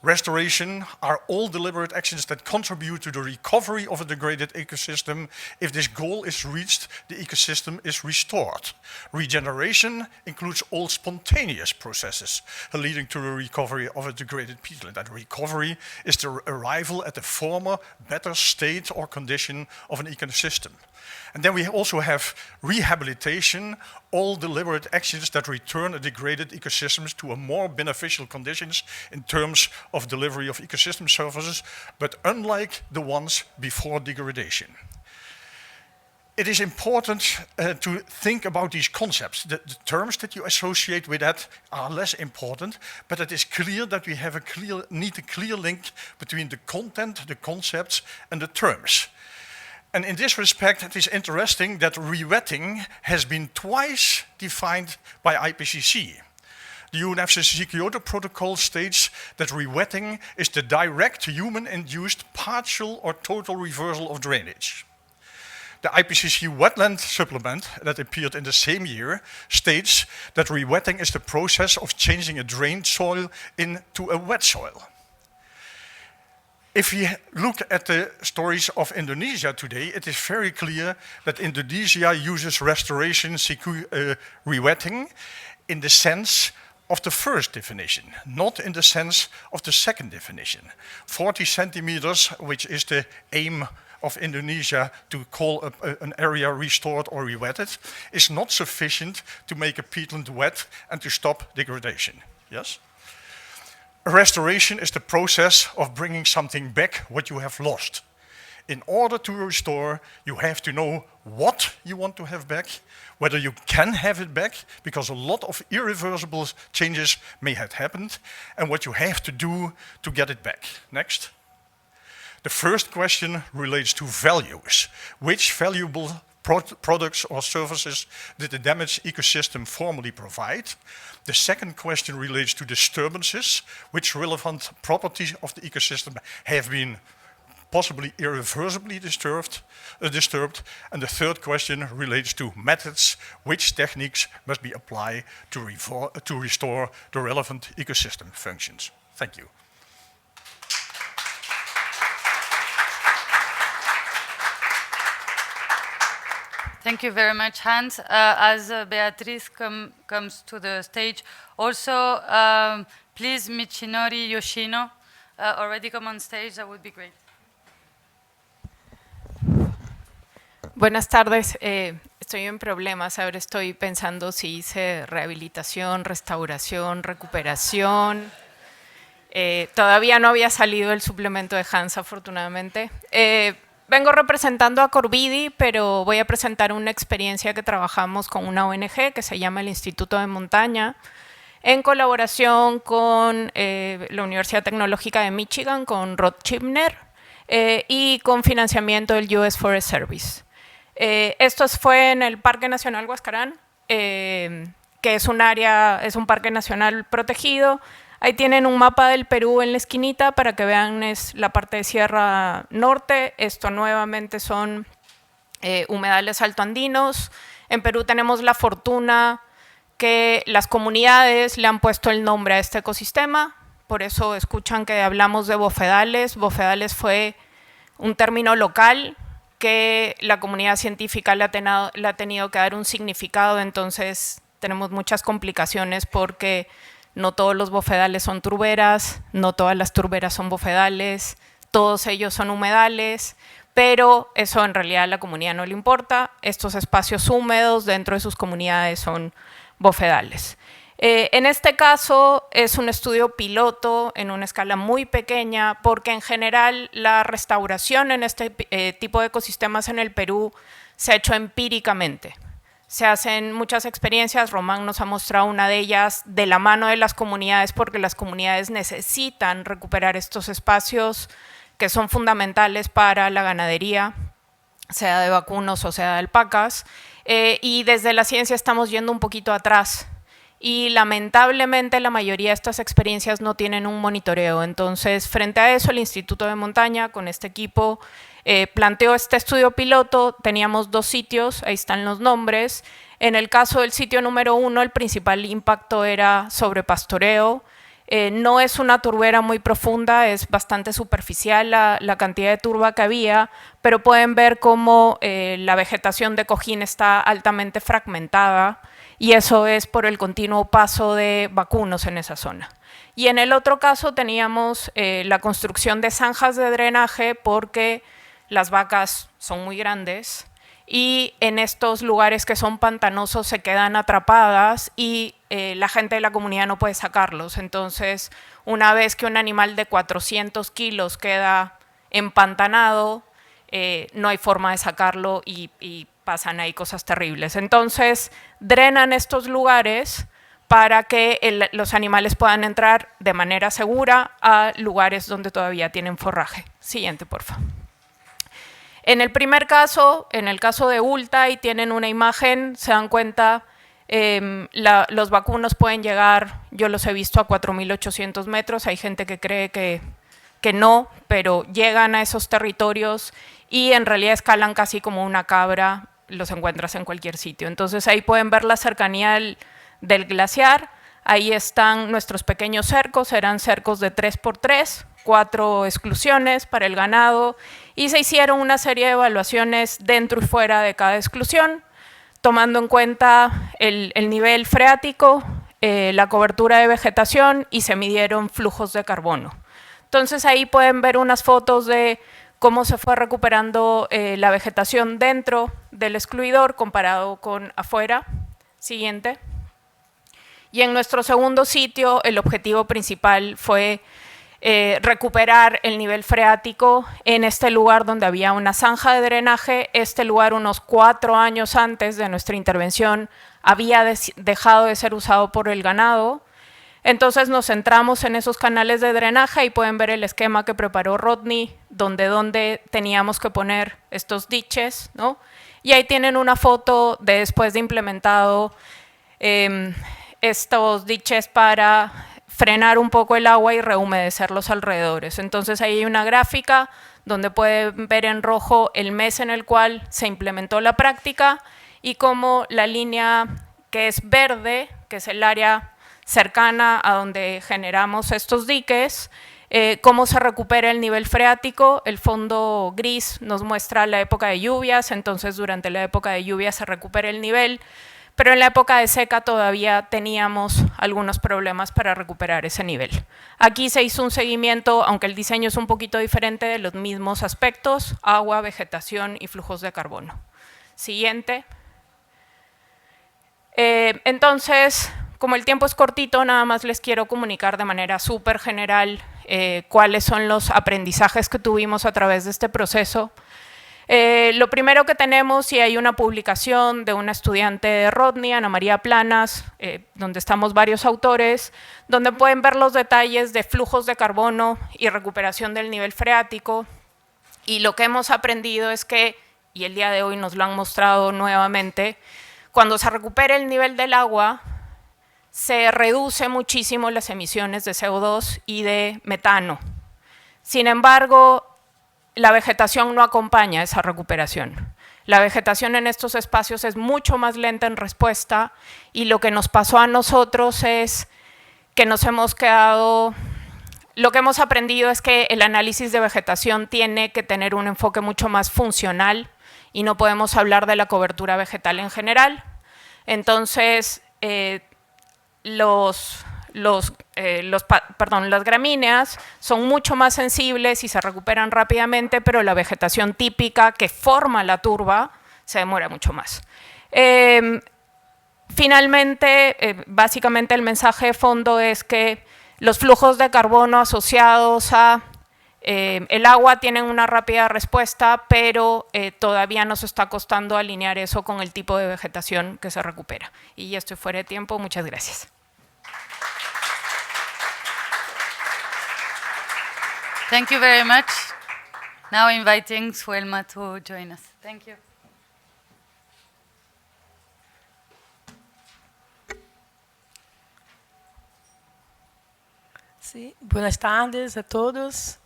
restoration are all deliberate actions that contribute to the recovery of a degraded ecosystem. If this goal is reached, the ecosystem is restored. Regeneration includes all spontaneous processes leading to the recovery of a degraded peatland. And recovery is the arrival at the former, better state or condition of an ecosystem. And then we also have rehabilitation, all deliberate actions that return a degraded ecosystems to a more beneficial conditions in terms of delivery of ecosystem services, but unlike the ones before degradation. It is important to think about these concepts. The terms that you associate with that are less important, but it is clear that we have need a clear link between the content, the concepts, and the terms. And in this respect, it is interesting that rewetting has been twice defined by IPCC. The UNFCCC Kyoto Protocol states that rewetting is the direct human-induced partial or total reversal of drainage. The IPCC wetland supplement that appeared in the same year states that rewetting is the process of changing a drained soil into a wet soil. If we look at the stories of Indonesia today, it is very clear that Indonesia uses restoration, rewetting, in the sense of the first definition, not in the sense of the second definition. 40 centimeters, which is the aim of Indonesia to call an area restored or rewetted, is not sufficient to make a peatland wet and to stop degradation. Yes? Restoration is the process of bringing something back what you have lost. In order to restore, you have to know what you want to have back, whether you can have it back, because a lot of irreversible changes may have happened, and what you have to do to get it back. Next. The first question relates to values. Which valuable products or services did the damaged ecosystem formerly provide? The second question relates to disturbances. Which relevant properties of the ecosystem have been possibly irreversibly disturbed? And the third question relates to methods. Which techniques must be applied to restore the relevant ecosystem functions? Thank you. Thank you very much, Hans. As Beatriz comes to the stage, also please Michinori Yoshino, already come on stage, that would be great. Buenas tardes, estoy en problemas, ahora estoy pensando si hice rehabilitación, restauración, recuperación. Todavía no había salido el suplemento de Hans, afortunadamente. Vengo representando a Corvidi, pero voy a presentar una experiencia que trabajamos con una ONG que se llama el Instituto de Montaña, en colaboración con la Universidad Tecnológica de Michigan, con Rod Chibner, y con financiamiento del US Forest Service. Esto fue en el Parque Nacional Huascarán, que es un parque nacional protegido. Ahí tienen un mapa del Perú en la esquinita para que vean es la parte de Sierra Norte. Esto nuevamente son humedales altoandinos. En Perú tenemos la fortuna que las comunidades le han puesto el nombre a este ecosistema. Por eso escuchan que hablamos de bofedales. Bofedales fue un término local que la comunidad científica le ha tenido que dar un significado, entonces tenemos muchas complicaciones porque no todos los bofedales son turberas, no todas las turberas son bofedales, todos ellos son humedales, pero eso en realidad a la comunidad no le importa. Estos espacios húmedos dentro de sus comunidades son bofedales. En este caso es un estudio piloto en una escala muy pequeña porque en general la restauración en este tipo de ecosistemas en el Perú se ha hecho empíricamente. Se hacen muchas experiencias, Román nos ha mostrado una de ellas de la mano de las comunidades porque las comunidades necesitan recuperar estos espacios que son fundamentales para la ganadería, sea de vacunos o sea de alpacas, y desde la ciencia estamos yendo un poquito atrás. Y lamentablemente la mayoría de estas experiencias no tienen un monitoreo. Entonces, frente a eso, el Instituto de Montaña, con este equipo, planteó este estudio piloto. Teníamos 2 sitios, ahí están los nombres. En el caso del sitio número 1, el principal impacto era sobre pastoreo. No es una turbera muy profunda, es bastante superficial la cantidad de turba que había, pero pueden ver cómo la vegetación de cojín está altamente fragmentada, y eso es por el continuo paso de vacunos en esa zona. Y en el otro caso teníamos la construcción de zanjas de drenaje porque las vacas son muy grandes y en estos lugares que son pantanosos se quedan atrapadas y la gente de la comunidad no puede sacarlos. Entonces, una vez que un animal de 400 kilos queda empantanado, no hay forma de sacarlo y pasan ahí cosas terribles. Entonces, drenan estos lugares para que los animales puedan entrar de manera segura a lugares donde todavía tienen forraje. Siguiente, por favor. En el primer caso, en el caso de Ulta, ahí tienen una imagen, se dan cuenta, los vacunos pueden llegar, yo los he visto a 4.800 metros, hay gente que cree que no, pero llegan a esos territorios y en realidad escalan casi como una cabra, los encuentras en cualquier sitio. Entonces ahí pueden ver la cercanía del glaciar, ahí están nuestros pequeños cercos, eran cercos de 3×3, 4 exclusiones para el ganado y se hicieron una serie de evaluaciones dentro y fuera de cada exclusión, tomando en cuenta el nivel freático, la cobertura de vegetación y se midieron flujos de carbono. Entonces ahí pueden ver unas fotos de cómo se fue recuperando la vegetación dentro del excluidor comparado con afuera. Siguiente. Y en nuestro segundo sitio el objetivo principal fue recuperar el nivel freático en este lugar donde había una zanja de drenaje. Este lugar unos 4 años antes de nuestra intervención había dejado de ser usado por el ganado. Entonces nos centramos en esos canales de drenaje y pueden ver el esquema que preparó Rodney, donde teníamos que poner estos diches, ¿no? Y ahí tienen una foto de después de implementado estos diches para frenar un poco el agua y rehumedecer los alrededores. Entonces ahí hay una gráfica donde pueden ver en rojo el mes en el cual se implementó la práctica y cómo la línea que es verde, que es el área cercana a donde generamos estos diques, cómo se recupera el nivel freático. El fondo gris nos muestra la época de lluvias, entonces durante la época de lluvias se recupera el nivel, pero en la época de seca todavía teníamos algunos problemas para recuperar ese nivel. Aquí se hizo un seguimiento, aunque el diseño es un poquito diferente, de los mismos aspectos: agua, vegetación y flujos de carbono. Siguiente. Entonces, como el tiempo es cortito, nada más les quiero comunicar de manera súper general cuáles son los aprendizajes que tuvimos a través de este proceso. Lo primero que tenemos, y hay una publicación de una estudiante de Rodney, Ana María Planas, donde estamos varios autores, donde pueden ver los detalles de flujos de carbono y recuperación del nivel freático. Y lo que hemos aprendido es que, y el día de hoy nos lo han mostrado nuevamente, cuando se recupera el nivel del agua, se reduce muchísimo las emisiones de CO2 y de metano. Sin embargo, la vegetación no acompaña esa recuperación. La vegetación en estos espacios es mucho más lenta en respuesta y lo que nos pasó a nosotros es que nos hemos quedado... Lo que hemos aprendido es que el análisis de vegetación tiene que tener un enfoque mucho más funcional y no podemos hablar de la cobertura vegetal en general. Entonces, las gramíneas son mucho más sensibles y se recuperan rápidamente, pero la vegetación típica que forma la turba se demora mucho más. Finalmente, básicamente el mensaje de fondo es que los flujos de carbono asociados a el agua tienen una rápida respuesta, pero todavía nos está costando alinear eso con el tipo de vegetación que se recupera. Y ya estoy fuera de tiempo, muchas gracias. Thank you very much. Now inviting Suelma to join us. Thank you. Sí, buenas tardes a todos.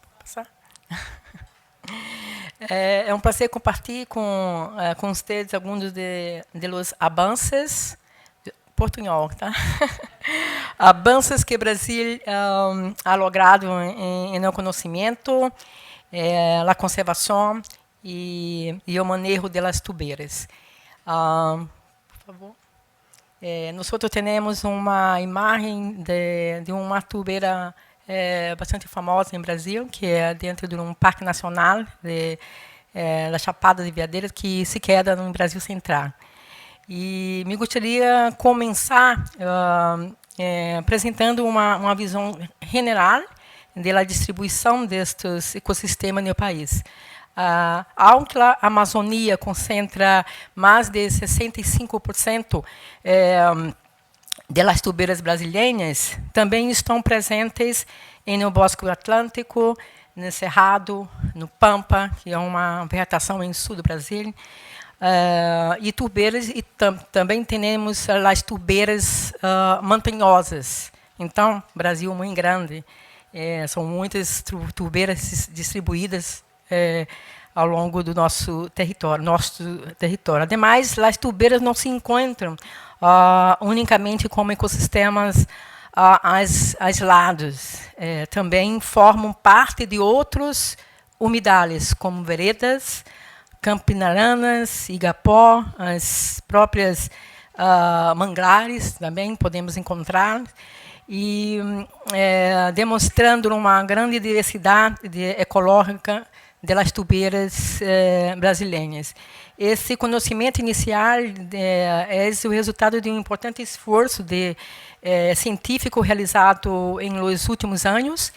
É um prazer compartilhar com vocês alguns de los avanços, portunhol, tá? Avanços que o Brasil ha logrado em o conhecimento, a conservação e o manejo das tubeiras. Por favor. Nós temos uma imagem de uma tubeira bastante famosa em Brasil, que é dentro de um parque nacional da Chapada de Veadeiras, que se queda no Brasil Central. E me gostaria começar apresentando uma visão general da distribuição destes ecossistemas no país. Aunque a Amazônia concentra mais de 65% das tubeiras brasileiras, também estão presentes no Bosque Atlântico, no Cerrado, no Pampa, que é uma vegetação em sul do Brasil, e tubeiras, e também temos as tubeiras montanhosas. Então, Brasil é muito grande, são muitas tubeiras distribuídas ao longo do nosso território. Ademais, as tubeiras não se encontram unicamente como ecossistemas aislados. Também formam parte de outros umidales, como veredas, campinaranas, igapó, as próprias manglares também podemos encontrar, e demonstrando uma grande diversidade ecológica das tubeiras brasileiras. Esse conhecimento inicial é o resultado de um importante esforço científico realizado nos últimos anos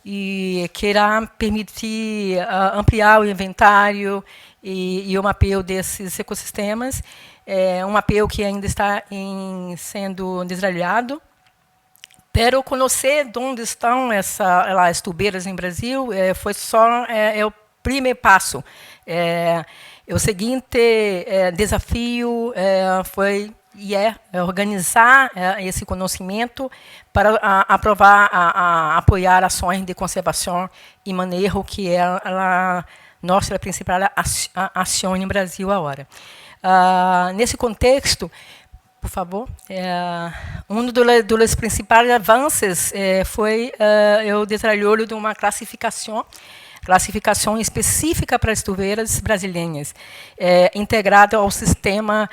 e que irá permitir ampliar o inventário e o mapeio desses ecossistemas. Um mapeio que ainda está sendo desenvolvido. Pero conhecer onde estão as tubeiras em Brasil foi só o primeiro passo. O seguinte desafio foi organizar esse conhecimento para apoiar ações de conservação e manejo, que é a nossa principal ação no Brasil agora. Nesse contexto, por favor, dos principais avanços foi o desenvolvimento de uma classificação específica para as tubeiras brasileiras, integrada ao Sistema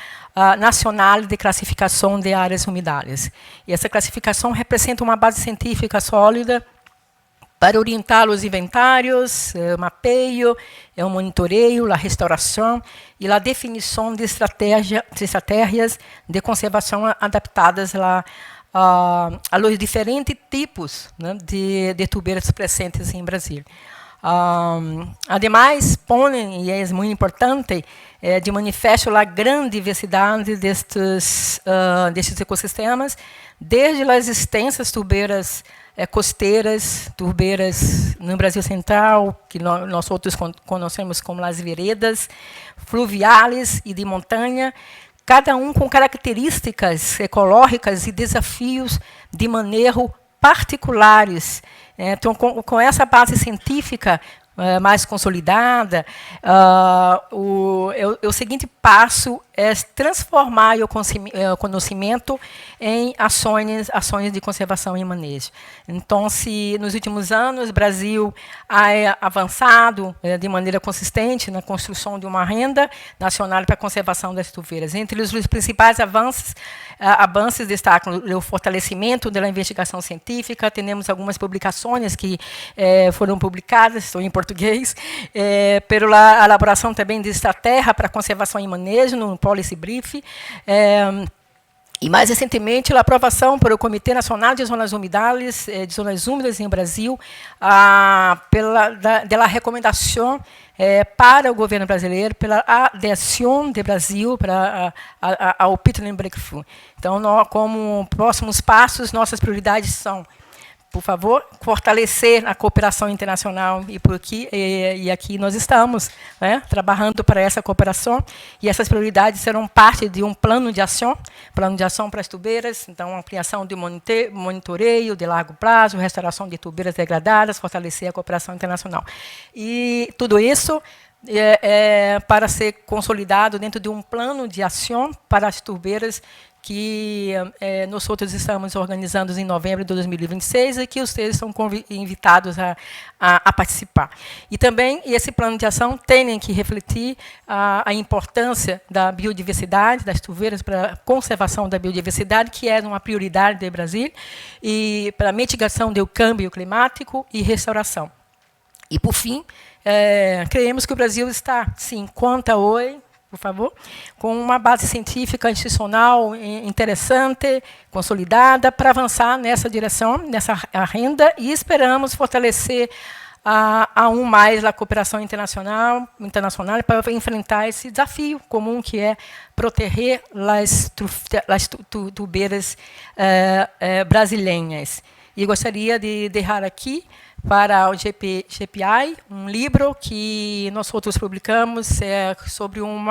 Nacional de Classificação de Áreas Umidales. E essa classificação representa uma base científica sólida para orientar os inventários, o mapeio, o monitoreio, a restauração e a definição de estratégias de conservação adaptadas aos diferentes tipos, né, de tubeiras presentes em Brasil. Ademais, põem, e é muito importante, de manifesto a grande diversidade destes ecossistemas, desde as extensas tubeiras costeiras, tubeiras no Brasil Central, que nós outros conhecemos como as veredas, fluviais e de montanha, cada um com características ecológicas e desafios de manejo particulares. Então, com essa base científica mais consolidada, o seguinte passo é transformar o conhecimento em ações de conservação e manejo. Então, se nos últimos anos o Brasil ha avançado de maneira consistente na construção de uma renda nacional para a conservação das tuveiras. Entre os principais avanços destacam o fortalecimento da investigação científica, temos algumas publicações que foram publicadas, estão em português, pela elaboração também de estratégia para conservação e manejo no Policy Brief, e mais recentemente a aprovação pelo Comitê Nacional de Zonas Úmidas, em Brasil, pela recomendação para o governo brasileiro, pela adesão do Brasil ao Peatland Breakthrough. Então, como próximos passos, nossas prioridades são, por favor, fortalecer a cooperação internacional e aqui nós estamos trabalhando para essa cooperação, e essas prioridades serão parte de um plano de ação para as tubeiras, então ampliação de monitoreio de largo prazo, restauração de tubeiras degradadas, fortalecer a cooperação internacional. E tudo isso para ser consolidado dentro de um plano de ação para as tubeiras que nós outros estamos organizando em novembro de 2026 e que vocês são invitados a participar. E também esse plano de ação tem que refletir a importância da biodiversidade, das tuveiras para a conservação da biodiversidade, que é uma prioridade do Brasil, e para a mitigação do câmbio climático e restauração. E, por fim, creemos que o Brasil está, sim, conta hoje, por favor, com uma base científica institucional interessante, consolidada, para avançar nessa direção, nessa renda, e esperamos fortalecer aún mais a cooperação internacional para enfrentar esse desafio comum que é proteger as tubeiras brasileiras. E gostaria de deixar aqui para o GPI, um livro que nós outros publicamos sobre um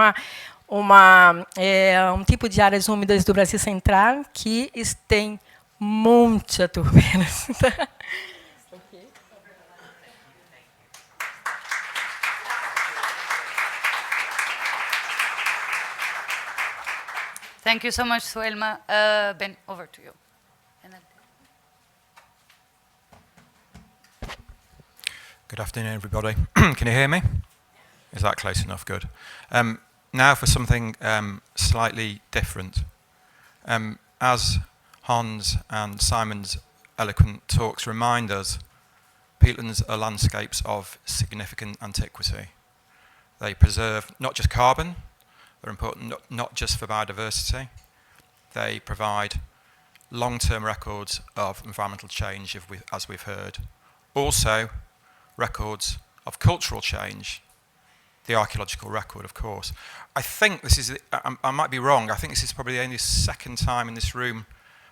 tipo de áreas úmidas do Brasil Central que tem muitas tubeiras. Thank you so much, Suelma. Ben, over to you. Good afternoon, everybody. Can you hear me? Is that close enough? Good. Now for something slightly different. As Hans and Simon's eloquent talks remind us, peatlands are landscapes of significant antiquity. They preserve not just carbon, they're important not just for biodiversity, they provide long-term records of environmental change, as we've heard. Also, records of cultural change, the archaeological record, of course. I think this is, I might be wrong, I think this is probably the only second time in this room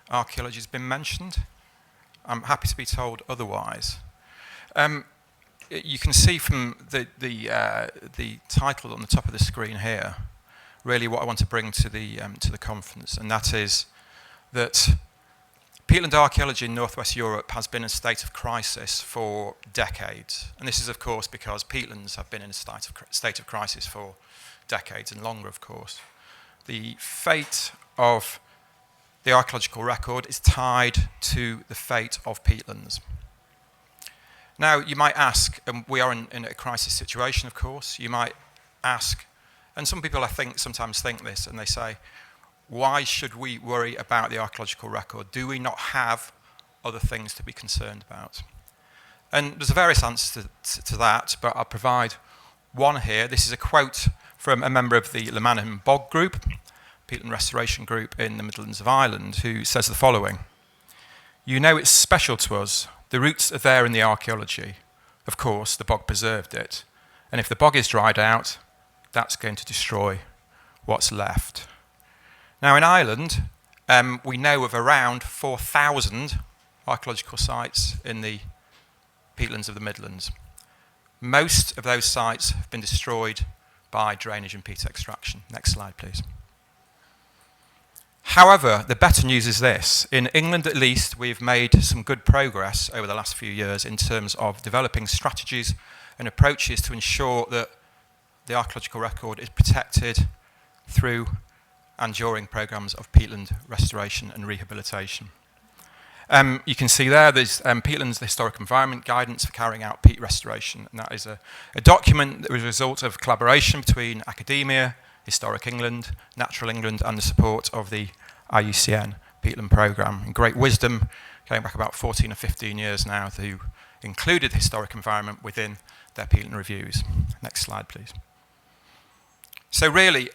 archaeology has been mentioned. I'm happy to be told otherwise. You can see from the title on the top of the screen here, really what I want to bring to the conference, and that is that peatland archaeology in Northwest Europe has been in a state of crisis for decades. And this is, of course, because peatlands have been in a state of crisis for decades and longer, of course. The fate of the archaeological record is tied to the fate of peatlands. Now, you might ask, and we are in a crisis situation, of course, you might ask, and some people I think sometimes think this, and they say, why should we worry about the archaeological record? Do we not have other things to be concerned about? And there's various answers to that, but I'll provide one here. This is a quote from a member of the Lemanham Bog Group, peatland restoration group in the Midlands of Ireland, who says the following: "You know it's special to us. The roots are there in the archaeology. Of course, the bog preserved it. And if the bog is dried out, that's going to destroy what's left." Now in Ireland, we know of around 4,000 archaeological sites in the peatlands of the Midlands. Most of those sites have been destroyed by drainage and peat extraction. Next slide, please. However, the better news is this. In England, at least, we've made some good progress over the last few years in terms of developing strategies and approaches to ensure that the archaeological record is protected through and during programmes of peatland restoration and rehabilitation. You can see there's Peatlands, the Historic Environment Guidance for Carrying Out Peat Restoration, and that is a document that was a result of collaboration between academia, Historic England, Natural England, and the support of the IUCN Peatland Programme. And great wisdom, going back about 14 or 15 years now, who included the historic environment within their peatland reviews. Next slide, please. So really,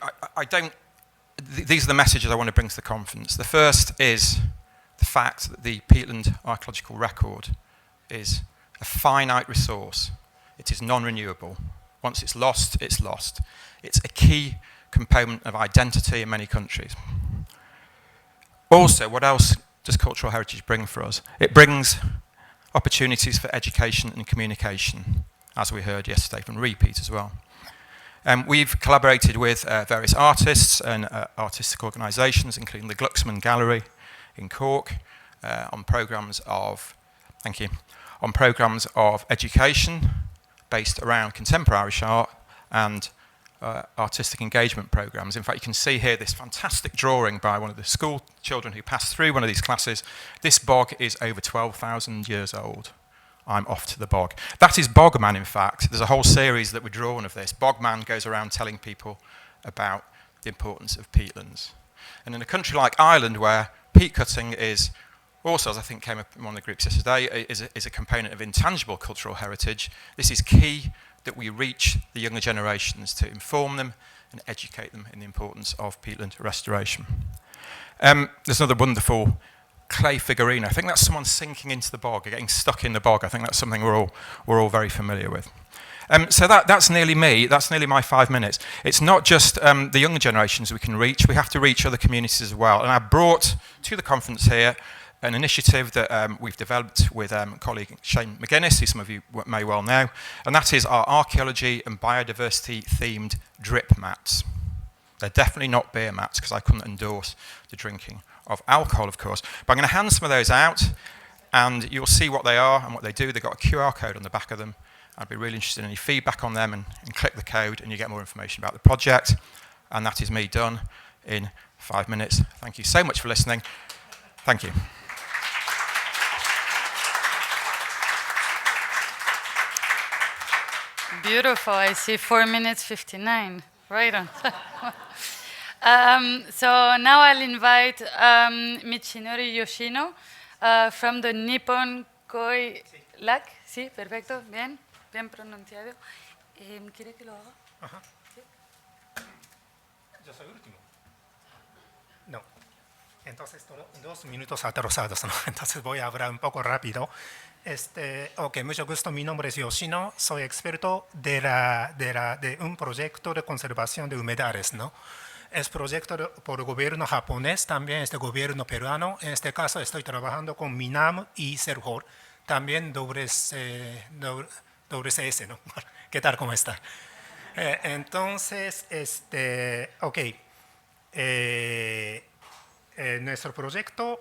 these are the messages I want to bring to the conference. The first is the fact that the peatland archaeological record is a finite resource. It is non-renewable. Once it's lost, it's lost. It's a key component of identity in many countries. Also, what else does cultural heritage bring for us? It brings opportunities for education and communication, as we heard yesterday from Repeat as well. We've collaborated with various artists and artistic organisations, including the Glucksman Gallery in Cork, on programmes of, on programmes of education based around contemporary Irish art and artistic engagement programmes. In fact, you can see here this fantastic drawing by one of the school children who passed through one of these classes. This bog is over 12,000 years old. I'm off to the bog. That is Bogman, in fact. There's a whole series that were drawn of this. Bogman goes around telling people about the importance of peatlands. And in a country like Ireland, where peat cutting is also, as I think came up in one of the groups yesterday, is a component of intangible cultural heritage, this is key that we reach the younger generations to inform them and educate them in the importance of peatland restoration. There's another wonderful clay figurine. I think that's someone sinking into the bog, or getting stuck in the bog. I think that's something we're all very familiar with. So that's nearly me. That's nearly my 5 minutes. It's not just the younger generations we can reach. We have to reach other communities as well. And I brought to the conference here an initiative that we've developed with colleague Shane McGuinness, who some of you may well know, and that is our archaeology and biodiversity themed drip mats. They're definitely not beer mats, because I couldn't endorse the drinking of alcohol, of course. But I'm going to hand some of those out, and you'll see what they are and what they do. They've got a QR code on the back of them. I'd be really interested in any feedback on them, and click the code and you get more information about the project. And that is me done in 5 minutes. Thank you so much for listening. Thank you. Beautiful. I see 4 minutes 59. Right on. So now I'll invite Michinori Yoshino from the Nippon Koi Lak. Sí, perfecto. Bien, bien pronunciado. ¿Quiere que lo haga? Ajá. ¿Sí? Yo soy último. No. Entonces, 2 minutos atrasados, ¿no? Entonces voy a hablar un poco rápido. Ok, mucho gusto. Mi nombre es Yoshino. Soy experto de un proyecto de conservación de humedales, ¿no? Es proyecto por el gobierno japonés, también es del gobierno peruano. En este caso estoy trabajando con Minam y Serhor, también WCS, ¿no? ¿Qué tal? ¿Cómo está? Entonces, ok. Nuestro proyecto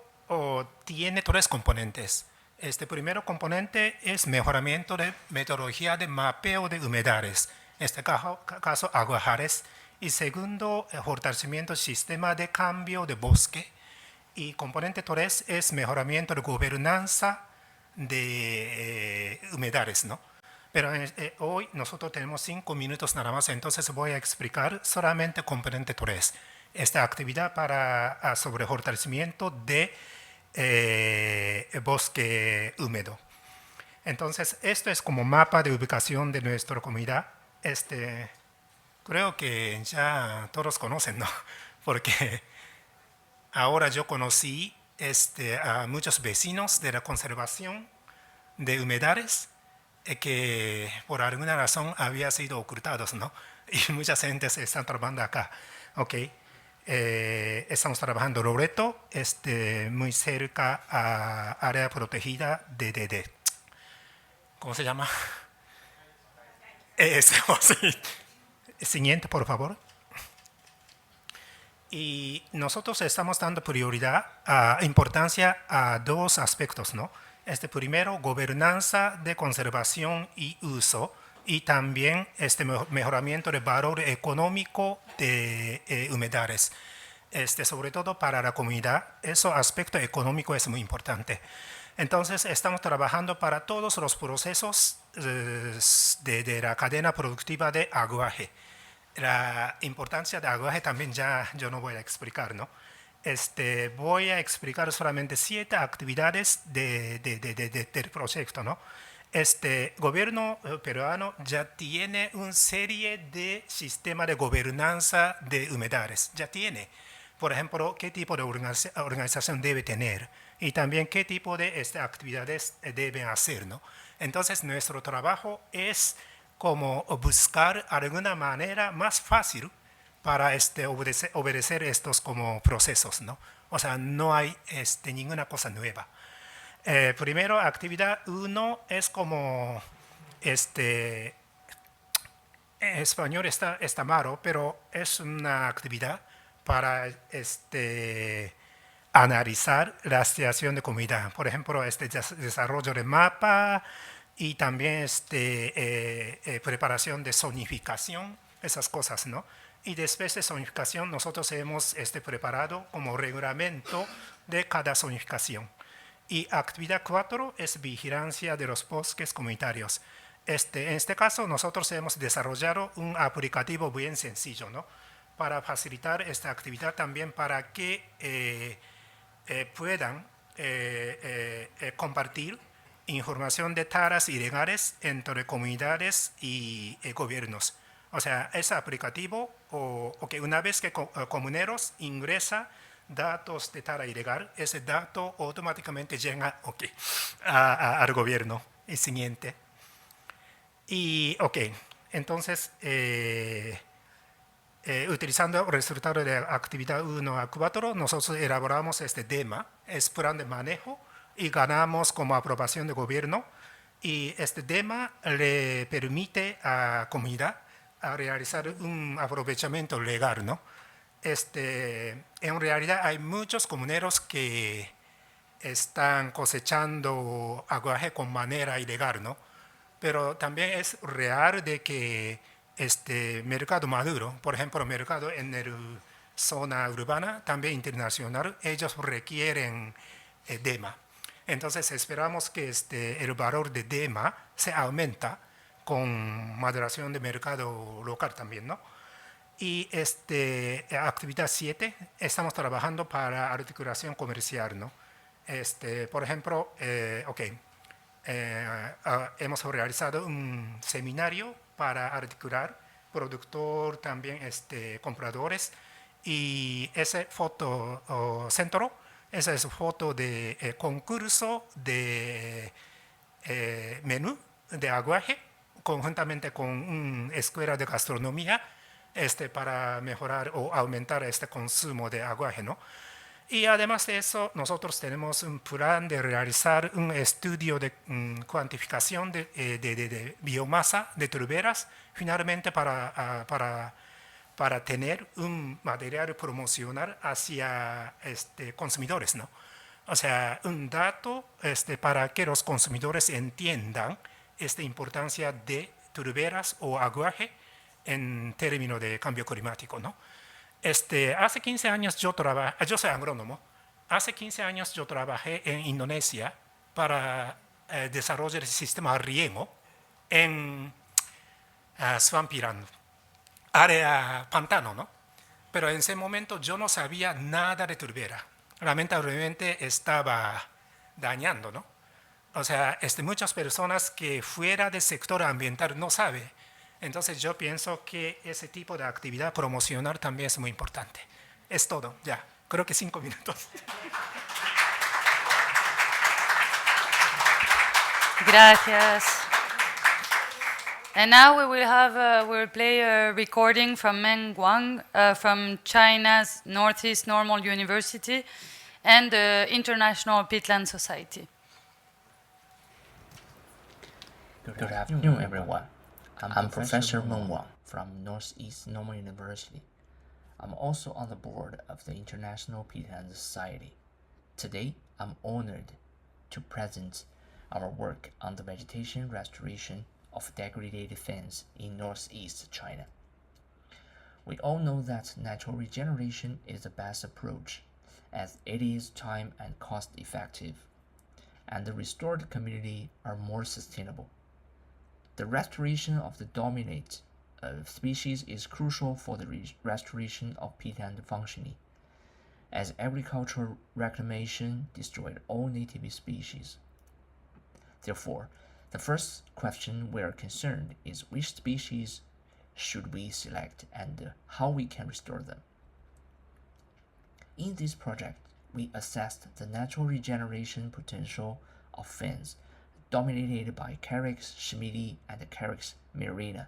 tiene 3 componentes. Este primer componente es mejoramiento de metodología de mapeo de humedales, en este caso aguajares. Y segundo, fortalecimiento del sistema de cambio de bosque. Y componente 3 es mejoramiento de gobernanza de humedales, ¿no? Pero hoy nosotros tenemos 5 minutos nada más, entonces voy a explicar solamente componente 3. Esta actividad sobre fortalecimiento de bosque húmedo. Entonces, esto es como mapa de ubicación de nuestra comunidad. Creo que ya todos conocen, ¿no? Porque ahora yo conocí a muchos vecinos de la conservación de humedales que por alguna razón habían sido ocultados, ¿no? Y mucha gente se está trabajando acá. Ok. Estamos trabajando en Loreto, muy cerca a área protegida de ¿cómo se llama? Sí. Siguiente, por favor. Y nosotros estamos dando prioridad, importancia a dos aspectos, ¿no? Primero, gobernanza de conservación y uso, y también mejoramiento del valor económico de humedales. Sobre todo para la comunidad, ese aspecto económico es muy importante. Entonces, estamos trabajando para todos los procesos de la cadena productiva de aguaje. La importancia de aguaje también ya yo no voy a explicar, ¿no? Voy a explicar solamente 7 actividades del proyecto, ¿no? Gobierno peruano ya tiene una serie de sistemas de gobernanza de humedales, ya tiene. Por ejemplo, qué tipo de organización debe tener y también qué tipo de actividades deben hacer, ¿no? Entonces, nuestro trabajo es como buscar alguna manera más fácil para obedecer estos como procesos, ¿no? O sea, no hay ninguna cosa nueva. Primero, actividad 1 es como, en español está malo, pero es una actividad para analizar la situación de comunidad. Por ejemplo, desarrollo de mapa y también preparación de zonificación, esas cosas, ¿no? Y después de zonificación, nosotros hemos preparado como reglamento de cada zonificación. Y actividad 4 es vigilancia de los bosques comunitarios. En este caso, nosotros hemos desarrollado un aplicativo bien sencillo, ¿no? Para facilitar esta actividad también para que puedan compartir información de taras ilegales entre comunidades y gobiernos. O sea, ese aplicativo, una vez que comuneros ingresan datos de tara ilegal, ese dato automáticamente llega al gobierno. El siguiente. Y, entonces, utilizando el resultado de la actividad 1 a 4, nosotros elaboramos DEMA, es plan de manejo, y ganamos como aprobación de gobierno. Y DEMA le permite a la comunidad a realizar un aprovechamiento legal, ¿no? En realidad hay muchos comuneros que están cosechando aguaje con manera ilegal, ¿no? Pero también es real de que mercado maduro, por ejemplo, mercado en la zona urbana, también internacional, ellos requieren DEMA. Entonces esperamos que el valor de DEMA se aumenta con moderación de mercado local también, ¿no? Y actividad 7, estamos trabajando para articulación comercial, ¿no? Por ejemplo, hemos realizado un seminario para articular productor, también compradores, y ese fotocentro, esa es foto de concurso de menú de aguaje, conjuntamente con una escuela de gastronomía, para mejorar o aumentar este consumo de aguaje, ¿no? Y además de eso, nosotros tenemos un plan de realizar un estudio de cuantificación de biomasa de turberas, finalmente para tener un material promocional hacia consumidores, ¿no? O sea, un dato para que los consumidores entiendan esta importancia de turberas o aguaje en términos de cambio climático, ¿no? Hace 15 años yo soy agrónomo, hace 15 años yo trabajé en Indonesia para desarrollar el sistema riego en Swampland, área pantano, ¿no? Pero en ese momento yo no sabía nada de turbera, lamentablemente estaba dañando, ¿no? O sea, muchas personas que fuera del sector ambiental no saben. Entonces yo pienso que ese tipo de actividad promocional también es muy importante. Es todo, ya. Creo que 5 minutos. Gracias. And now we will play a recording from Meng Guang from China's Northeast Normal University and the International Peatland Society. Good afternoon, everyone. I'm Professor Meng Wang from Northeast Normal University. I'm also on the board of the International Peatland Society. Today, I'm honored to present our work on the vegetation restoration of degraded fens in northeast China. We all know that natural regeneration is the best approach, as it is time and cost effective, and the restored community are more sustainable. The restoration of the dominant species is crucial for the restoration of peatland functioning, as agricultural reclamation destroyed all native species. Therefore, the first question we are concerned is which species should we select and how we can restore them. In this project, we assessed the natural regeneration potential of fens dominated by Carex schmidti and Carex myrina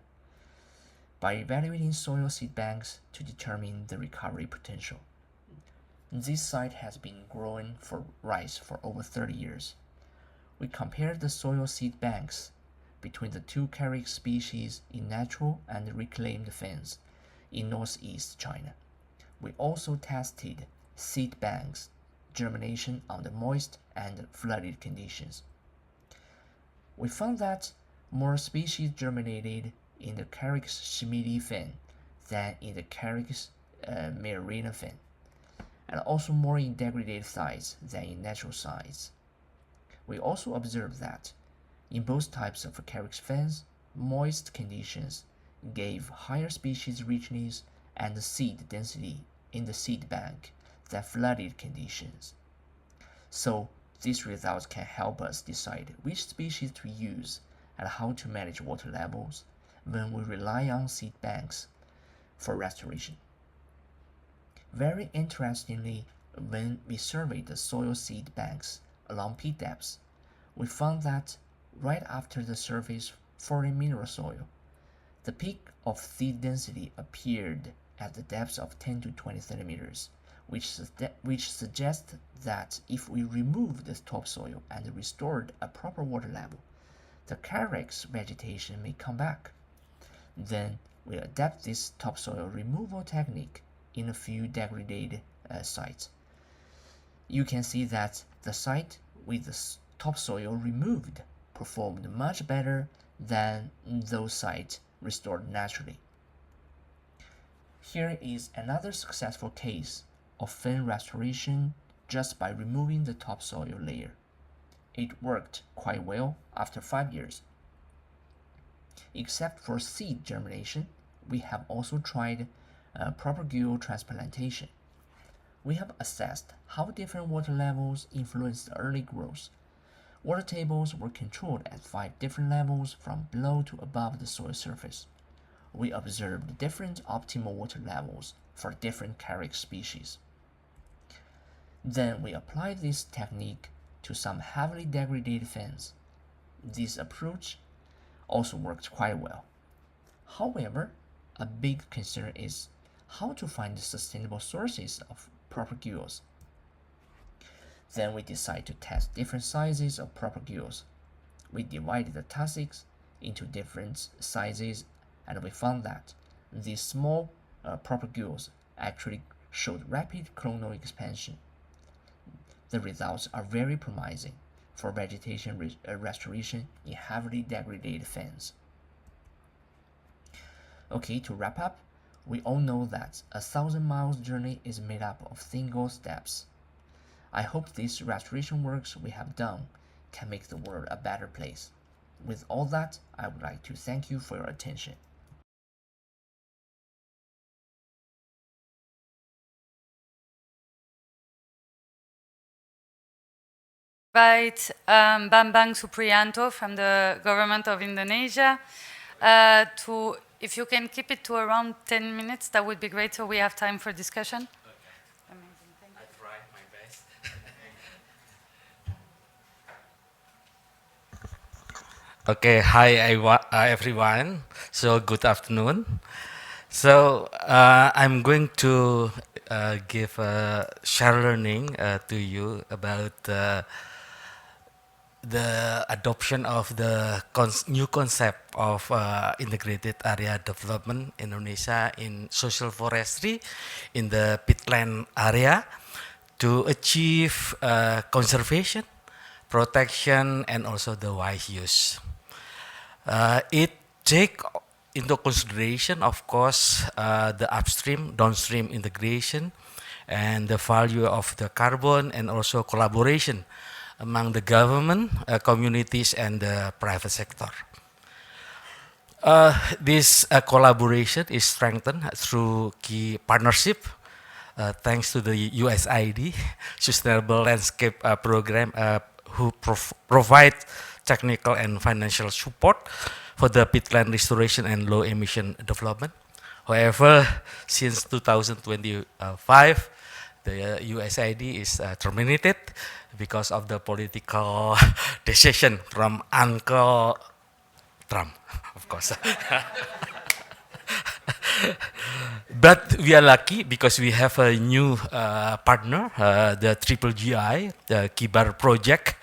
by evaluating soil seed banks to determine the recovery potential. This site has been growing for rice for over 30 years. We compared the soil seed banks between the two Carex species in natural and reclaimed fens in northeast China. We also tested seed banks germination under moist and flooded conditions. We found that more species germinated in the Carex schmidti fen than in the Carex myrina fen, and also more in degraded sites than in natural sites. We also observed that in both types of Carex fens, moist conditions gave higher species richness and seed density in the seed bank than flooded conditions. So these results can help us decide which species to use and how to manage water levels when we rely on seed banks for restoration. Very interestingly, when we surveyed the soil seed banks along peat depths, we found that right after the surface foreign mineral soil, the peak of seed density appeared at the depths of 10 to 20 centimeters, which suggests that if we remove the topsoil and restored a proper water level, the Carex vegetation may come back. Then we adapt this topsoil removal technique in a few degraded sites. You can see that the site with the topsoil removed performed much better than those sites restored naturally. Here is another successful case of fen restoration just by removing the topsoil layer. It worked quite well after 5 years. Except for seed germination, we have also tried propagule transplantation. We have assessed how different water levels influence the early growth. Water tables were controlled at 5 different levels from below to above the soil surface. We observed different optimal water levels for different Carex species. Then we applied this technique to some heavily degraded fens. This approach also worked quite well. However, a big concern is how to find sustainable sources of propagules. Then we decided to test different sizes of propagules. We divided the tussocks into different sizes, and we found that these small propagules actually showed rapid clonal expansion. The results are very promising for vegetation restoration in heavily degraded fens. Okay, to wrap up, we all know that a 1,000 miles journey is made up of single steps. I hope these restoration works we have done can make the world a better place. With all that, I would like to thank you for your attention. Invite Bambang Supriyanto from the government of Indonesia if you can keep it to around 10 minutes, that would be great, so we have time for discussion. Okay. Amazing, thank you. I try my best. Okay, hi everyone. So good afternoon. So I'm going to give a share learning to you about the adoption of the new concept of integrated area development in Indonesia in social forestry in the peatland area to achieve conservation, protection, and also the wise use. It take into consideration, of course, the upstream, downstream integration, and the value of the carbon, and also collaboration among the government, communities, and the private sector. This collaboration is strengthened through key partnership, thanks to the USAID Sustainable Landscape Program, who provide technical and financial support for the peatland restoration and low emission development. However, since 2025, the USAID is terminated because of the political decision from Uncle Trump, of course. But we are lucky because we have a new partner, the Triple GI, the Kibar project,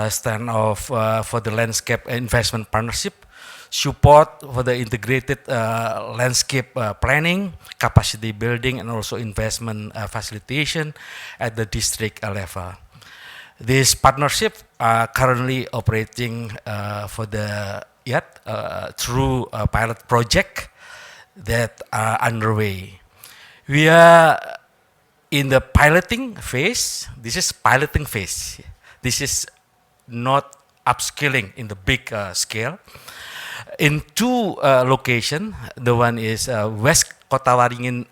stand off for the landscape investment partnership, support for the integrated landscape planning, capacity building, and also investment facilitation at the district level. This partnership are currently operating for the through a pilot project that are underway. We are in the piloting phase. This is piloting phase. This is not upscaling in the big scale. In two locations, the one is West Kota Waringin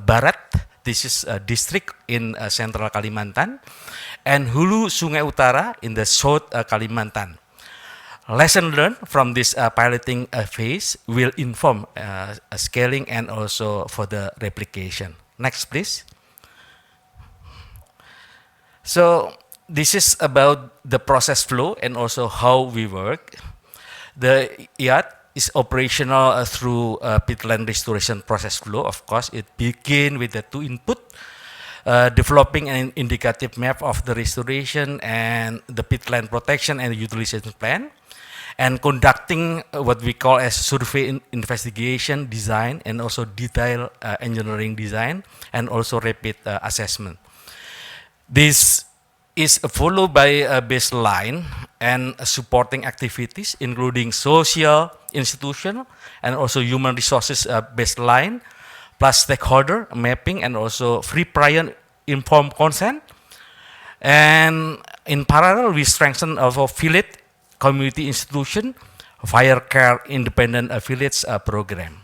Barat. This is a district in central Kalimantan, and Hulu Sungai Utara in the South Kalimantan. Lesson learned from this piloting phase will inform scaling and also for the replication. Next, please. So this is about the process flow and also how we work. The IAT is operational through peatland restoration process flow. Of course, it begins with the two input, developing an indicative map of the restoration and the peatland protection and utilization plan, and conducting what we call as survey investigation design and also detail engineering design and also rapid assessment. This is followed by a baseline and supporting activities including social, institutional, and also human resources baseline, plus stakeholder mapping and also free prior informed consent. And in parallel, we strengthen our affiliate community institution, fire care independent affiliates program.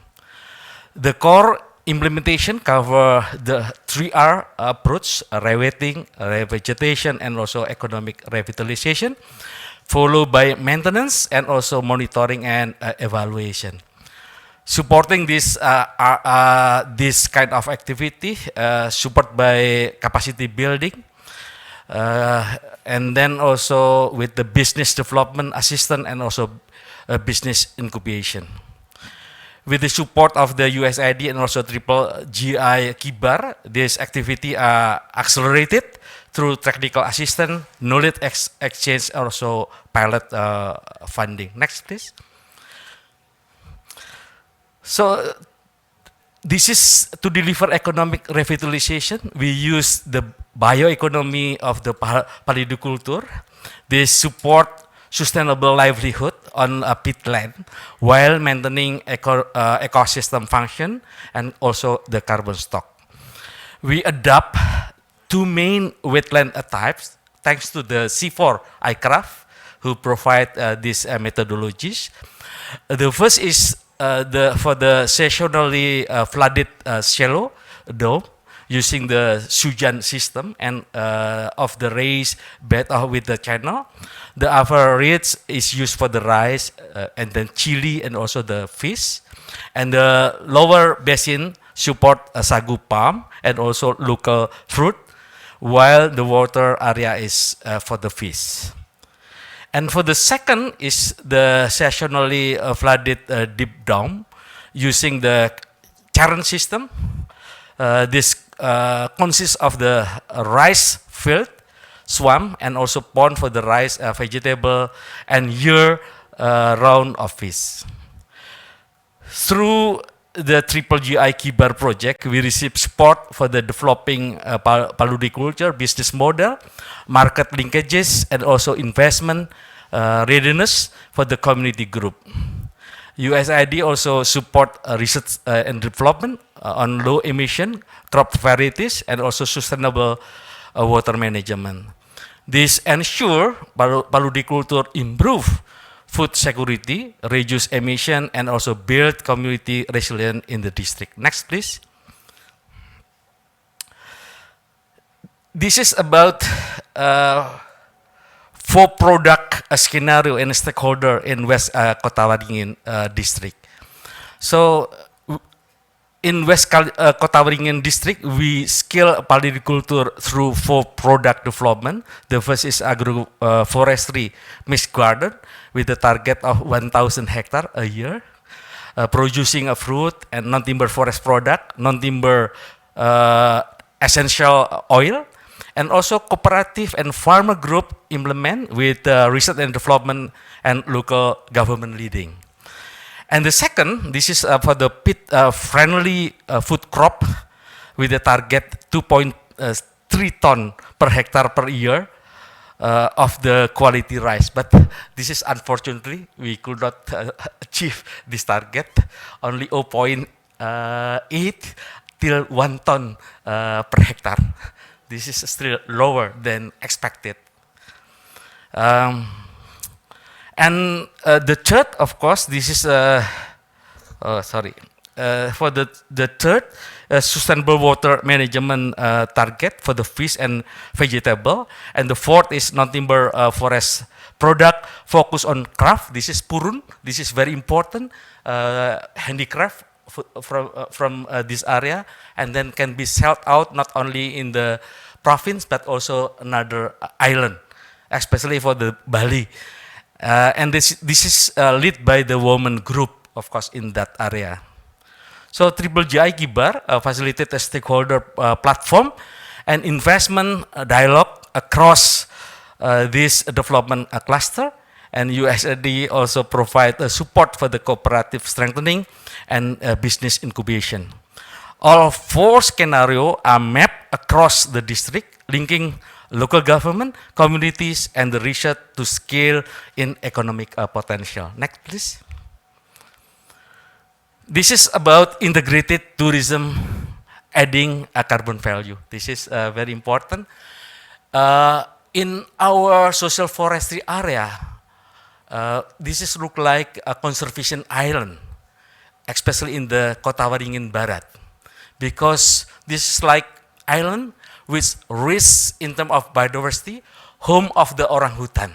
The core implementation cover the 3R approach, rewetting, revegetation, and also economic revitalization, followed by maintenance and also monitoring and evaluation. Supporting this this kind of activity, support by capacity building, and then also with the business development assistance and also business incubation. With the support of the USAID and also Triple GI Kibar, this activity are accelerated through technical assistance, knowledge exchange, also pilot funding. Next, please. So this is to deliver economic revitalization. We use the bioeconomy of the palidiculture. They support sustainable livelihood on a peatland while maintaining ecosystem function and also the carbon stock. We adopt two main wetland types thanks to the C4 iCraft who provide these methodologies. The first is for the seasonally flooded shallow dome using the Sujan system and of the raised bed with the channel. The upper ridge is used for the rice and then chili and also the fish. And the lower basin support sagu palm and also local fruit, while the water area is for the fish. And for the second is the seasonally flooded deep dome using the Charon system. This consists of the rice field swamp, and also pond for the rice, vegetable, and year-round of fish. Through the Triple GI Kibar project, we received support for the developing paludiculture business model, market linkages, and also investment readiness for the community group. USAID also support research and development on low emission crop varieties and also sustainable water management. This ensure paludiculture improve food security, reduce emission, and also build community resilience in the district. Next, please. This is about four product scenario and stakeholder in West Kota Waringin district. So in West Kota Waringin district, we scale paludiculture through four product development. The first is agroforestry mixed garden with a target of 1,000 hectare a year, producing a fruit and non-timber forest product, non-timber essential oil, and also cooperative and farmer group implement with research and development and local government leading. And the second, this is for the peat-friendly food crop with a target 2.3 ton per hectare per year of the quality rice. But this is unfortunately, we could not achieve this target, only 0.8 till 1 ton per hectare. This is still lower than expected. And the third, of course, this is, for the third, sustainable water management target for the fish and vegetable. And the fourth is non-timber forest product focus on craft. This is purun. This is very important, handicraft from this area, and then can be sold out not only in the province but also another island, especially for the Bali. And this is led by the woman group, of course, in that area. So Triple GI Kibar facilitate a stakeholder platform and investment dialogue across this development cluster. And USAID also provide support for the cooperative strengthening and business incubation. All four scenarios are mapped across the district, linking local government, communities, and the research to scale in economic potential. Next, please. This is about integrated tourism adding a carbon value. This is very important. In our social forestry area, this is look like a conservation island, especially in the Kota Waringin Barat, because this is like island which rich in terms of biodiversity, home of the orangutan.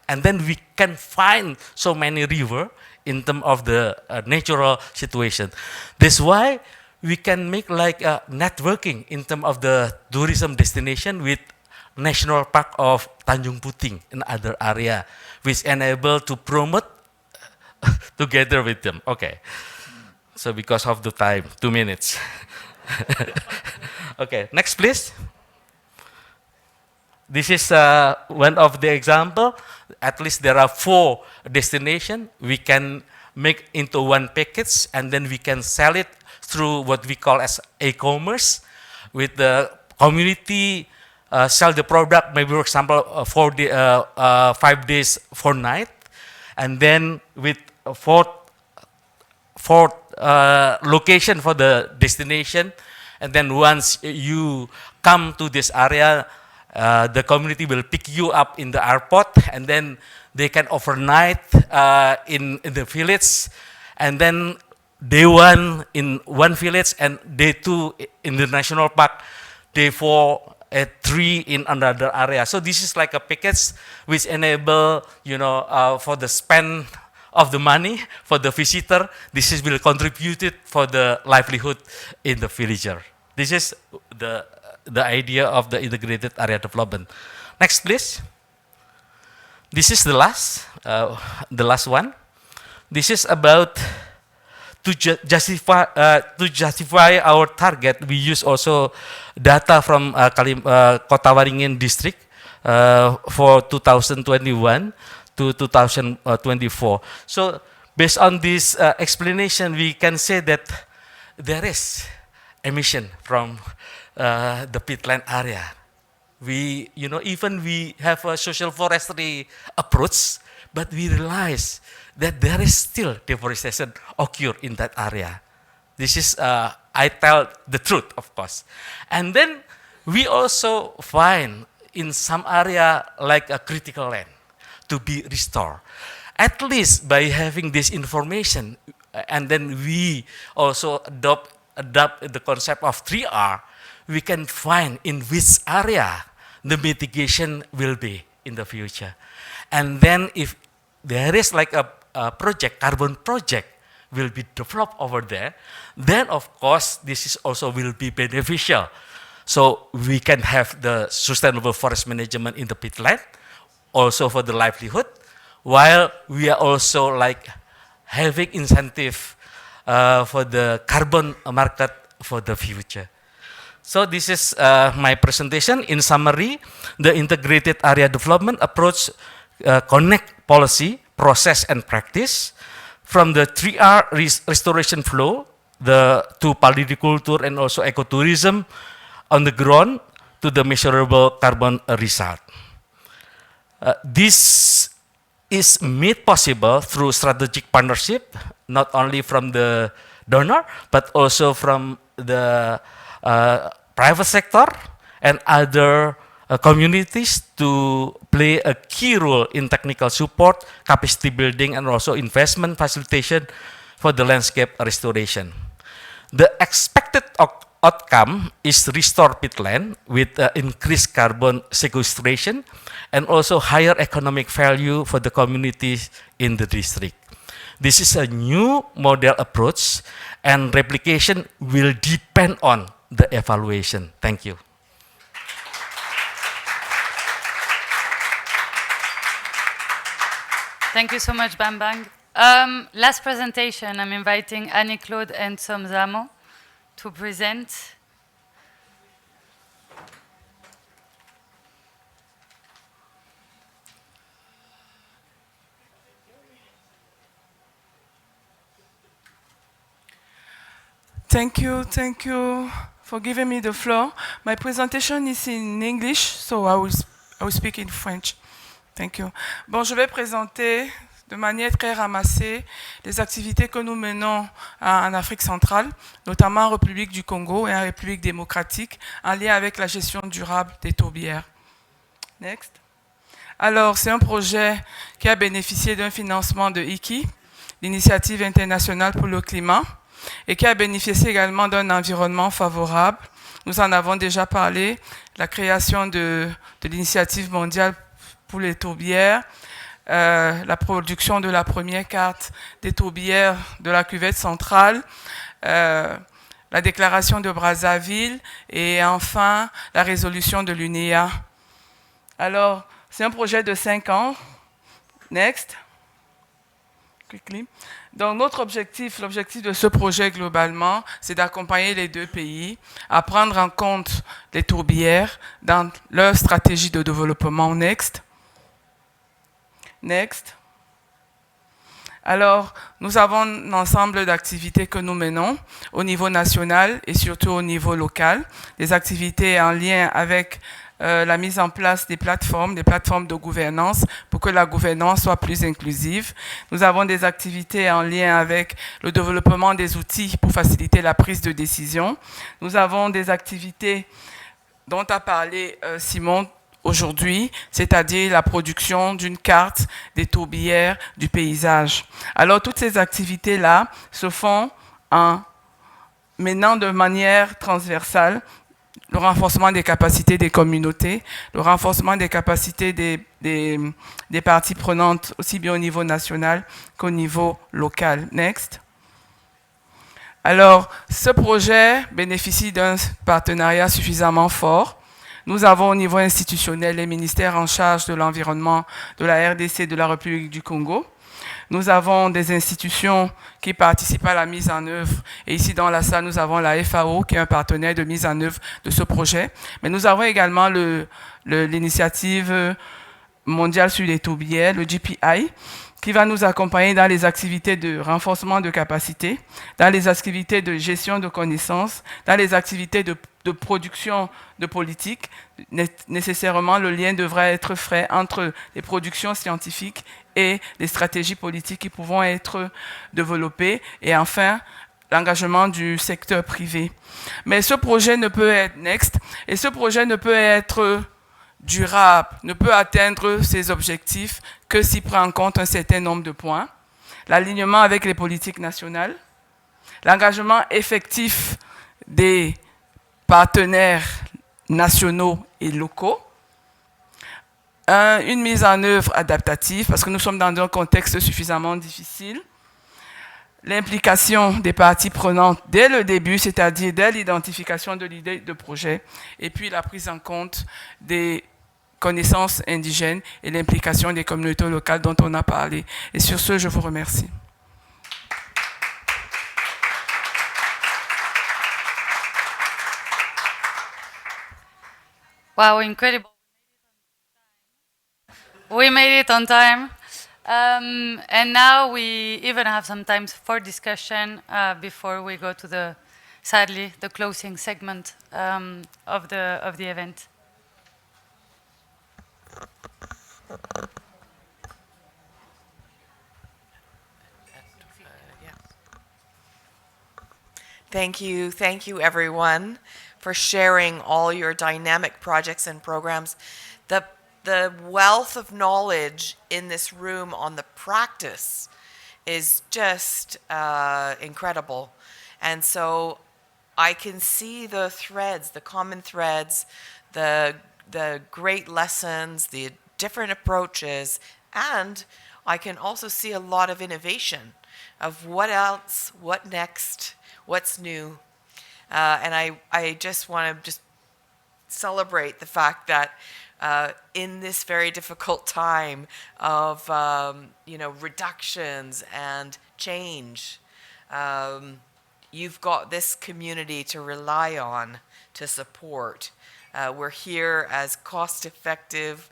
And then we can find so many river in terms of the natural situation. That's why we can make like a networking in terms of the tourism destination with National Park of Tanjung Puting in other area, which enable to promote together with them. Okay. So because of the time, 2 minutes. Okay, next please. This is one of the example. At least there are 4 destinations we can make into one package, and then we can sell it through what we call as e-commerce, with the community sell the product, maybe for example 5 days, 4 nights, and then with fourth location for the destination. And then once you come to this area, the community will pick you up in the airport, and then they can overnight in the village, and then day 1 in one village, and day 2 in the national park, day 4 at 3 in another area. So this is like a package which enable, for the spend of the money for the visitor. This is will contribute for the livelihood in the villager. This is the idea of the integrated area development. Next, please. This is the last one. This is about to justify our target, we use also data from Kota Waringin district for 2021 to 2024. So based on this explanation, we can say that there is emission from the peatland area. We, even we have a social forestry approach, but we realize that there is still deforestation occur in that area. This is, I tell the truth, of course. And then we also find in some area like a critical land to be restored. At least by having this information, and then we also adopt the concept of 3R, we can find in which area the mitigation will be in the future. And then if there is like a project, carbon project will be developed over there, then of course this is also will be beneficial. So we can have the sustainable forest management in the peatland, also for the livelihood, while we are also like having incentive for the carbon market for the future. So this is my presentation. In summary, the integrated area development approach connect policy, process, and practice from the 3R restoration flow, to palliculture and also ecotourism on the ground to the measurable carbon result. This is made possible through strategic partnership, not only from the donor, but also from the private sector and other communities to play a key role in technical support, capacity building, and also investment facilitation for the landscape restoration. The expected outcome is restored peatland with increased carbon sequestration and also higher economic value for the communities in the district. This is a new model approach, and replication will depend on the evaluation. Thank you. Thank you so much, Bambang. Last presentation, I'm inviting Annie-Claude and Somzamo to present. Thank you for giving me the floor. My presentation is in English, so I will speak in French. Thank you. Bon, je vais présenter de manière très ramassée les activités que nous menons en Afrique centrale, notamment en République du Congo et en République démocratique, en lien avec la gestion durable des tourbières. Next. Alors, c'est un projet qui a bénéficié d'un financement de IKI, l'Initiative internationale pour le climat, et qui a bénéficié également d'un environnement favorable. Nous en avons déjà parlé, la création de l'Initiative mondiale pour les tourbières, la production de la première carte des tourbières de la cuvette centrale, la déclaration de Brazzaville et enfin la résolution de l'UNEA. Alors, c'est un projet de 5 ans. Next. Quickly. Donc, notre objectif, l'objectif de ce projet globalement, c'est d'accompagner les deux pays à prendre en compte les tourbières dans leur stratégie de développement. Next. Next. Alors, nous avons un ensemble d'activités que nous menons au niveau national et surtout au niveau local. Des activités en lien avec la mise en place des plateformes de gouvernance pour que la gouvernance soit plus inclusive. Nous avons des activités en lien avec le développement des outils pour faciliter la prise de décision. Nous avons des activités dont a parlé Simon aujourd'hui, c'est-à-dire la production d'une carte des tourbières du paysage. Alors, toutes ces activités-là se font en menant de manière transversale le renforcement des capacités des communautés, le renforcement des capacités des parties prenantes, aussi bien au niveau national qu'au niveau local. Next. Alors, ce projet bénéficie d'un partenariat suffisamment fort. Nous avons au niveau institutionnel les ministères en charge de l'environnement de la RDC de la République du Congo. Nous avons des institutions qui participent à la mise en œuvre. Et ici, dans la salle, nous avons la FAO, qui est un partenaire de mise en œuvre de ce projet. Mais nous avons également l'initiative mondiale sur les tourbières, le GPI, qui va nous accompagner dans les activités de renforcement de capacité, dans les activités de gestion de connaissances, dans les activités de production de politique. Nécessairement, le lien devra être fait entre les productions scientifiques et les stratégies politiques qui pourront être développées. Et enfin, l'engagement du secteur privé. Mais ce projet ne peut être next, et ce projet ne peut être durable, ne peut atteindre ses objectifs que s'il prend en compte un certain nombre de points. L'alignement avec les politiques nationales, l'engagement effectif des partenaires nationaux et locaux, une mise en œuvre adaptative, parce que nous sommes dans un contexte suffisamment difficile, l'implication des parties prenantes dès le début, c'est-à-dire dès l'identification de l'idée de projet, et puis la prise en compte des connaissances indigènes et l'implication des communautés locales dont on a parlé. Et sur ce, je vous remercie. Wow, incredible. We made it on time. And now we even have some time for discussion before we go to sadly, the closing segment of the event. Thank you everyone for sharing all your dynamic projects and programs. The wealth of knowledge in this room on the practice is just incredible. And so I can see the threads, the common threads, the great lessons, the different approaches, and I can also see a lot of innovation of what else, what next, what's new. And I just want to celebrate the fact that in this very difficult time of reductions and change, you've got this community to rely on, to support. We're here as cost-effective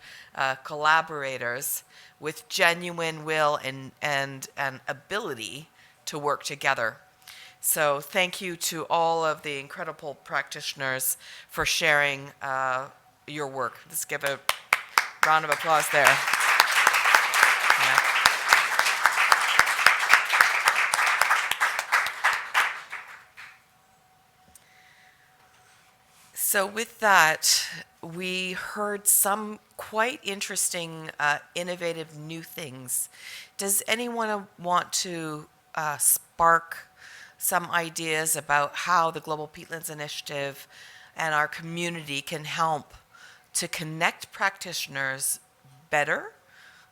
collaborators with genuine will and ability to work together. So thank you to all of the incredible practitioners for sharing your work. Let's give a round of applause there. Yeah. So with that, we heard some quite interesting, innovative new things. Does anyone want to spark some ideas about how the Global Peatlands Initiative and our community can help to connect practitioners better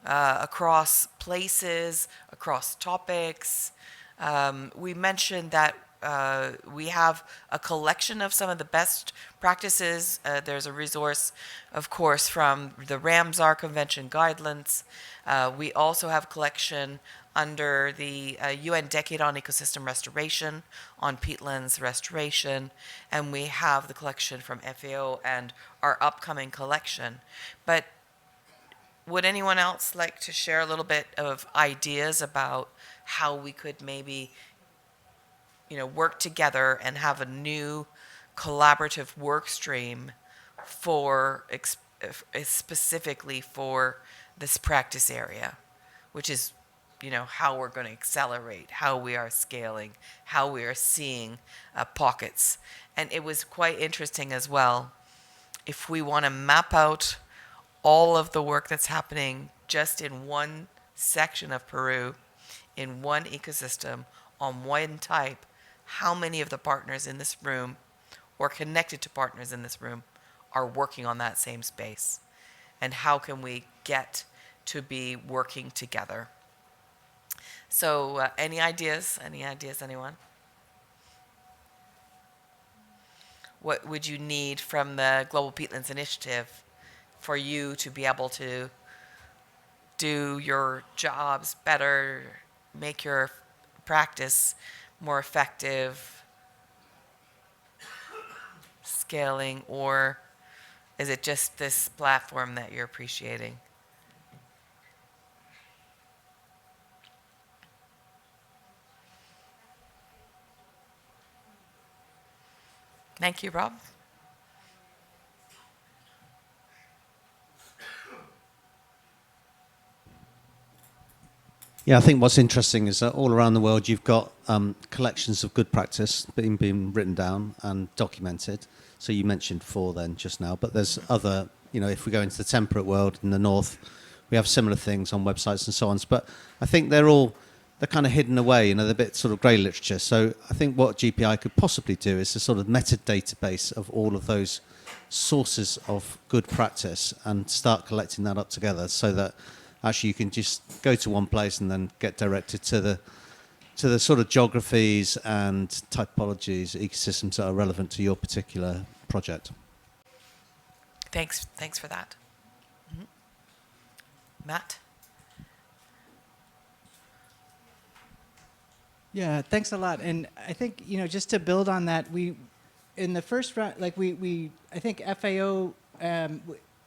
across places, across topics? We mentioned that we have a collection of some of the best practices. There's a resource, of course, from the Ramsar Convention guidelines. We also have a collection under the UN Decade on Ecosystem Restoration, on peatlands restoration, and we have the collection from FAO and our upcoming collection. But would anyone else like to share a little bit of ideas about how we could maybe work together and have a new collaborative work stream for specifically for this practice area, which is how we're going to accelerate, how we are scaling, how we are seeing pockets. And it was quite interesting as well, if we want to map out all of the work that's happening just in one section of Peru, in one ecosystem, on one type, how many of the partners in this room, or connected to partners in this room, are working on that same space? And how can we get to be working together? So any ideas? Any ideas, anyone? What would you need from the Global Peatlands Initiative for you to be able to do your jobs better, make your practice more effective, scaling, or is it just this platform that you're appreciating? Thank you, Rob. Yeah, I think what's interesting is that all around the world you've got collections of good practice being written down and documented. So you mentioned 4 then just now, but there's other, if we go into the temperate world in the north, we have similar things on websites and so on. But I think they're kind of hidden away, they're a bit sort of grey literature. So I think what GPI could possibly do is a sort of metadatabase of all of those sources of good practice and start collecting that up together so that actually you can just go to one place and then get directed to the sort of geographies and typologies, ecosystems that are relevant to your particular project. Thanks for that. Mm-hmm. Matt? Yeah, thanks a lot. And I think, just to build on that, in the first round, I think FAO and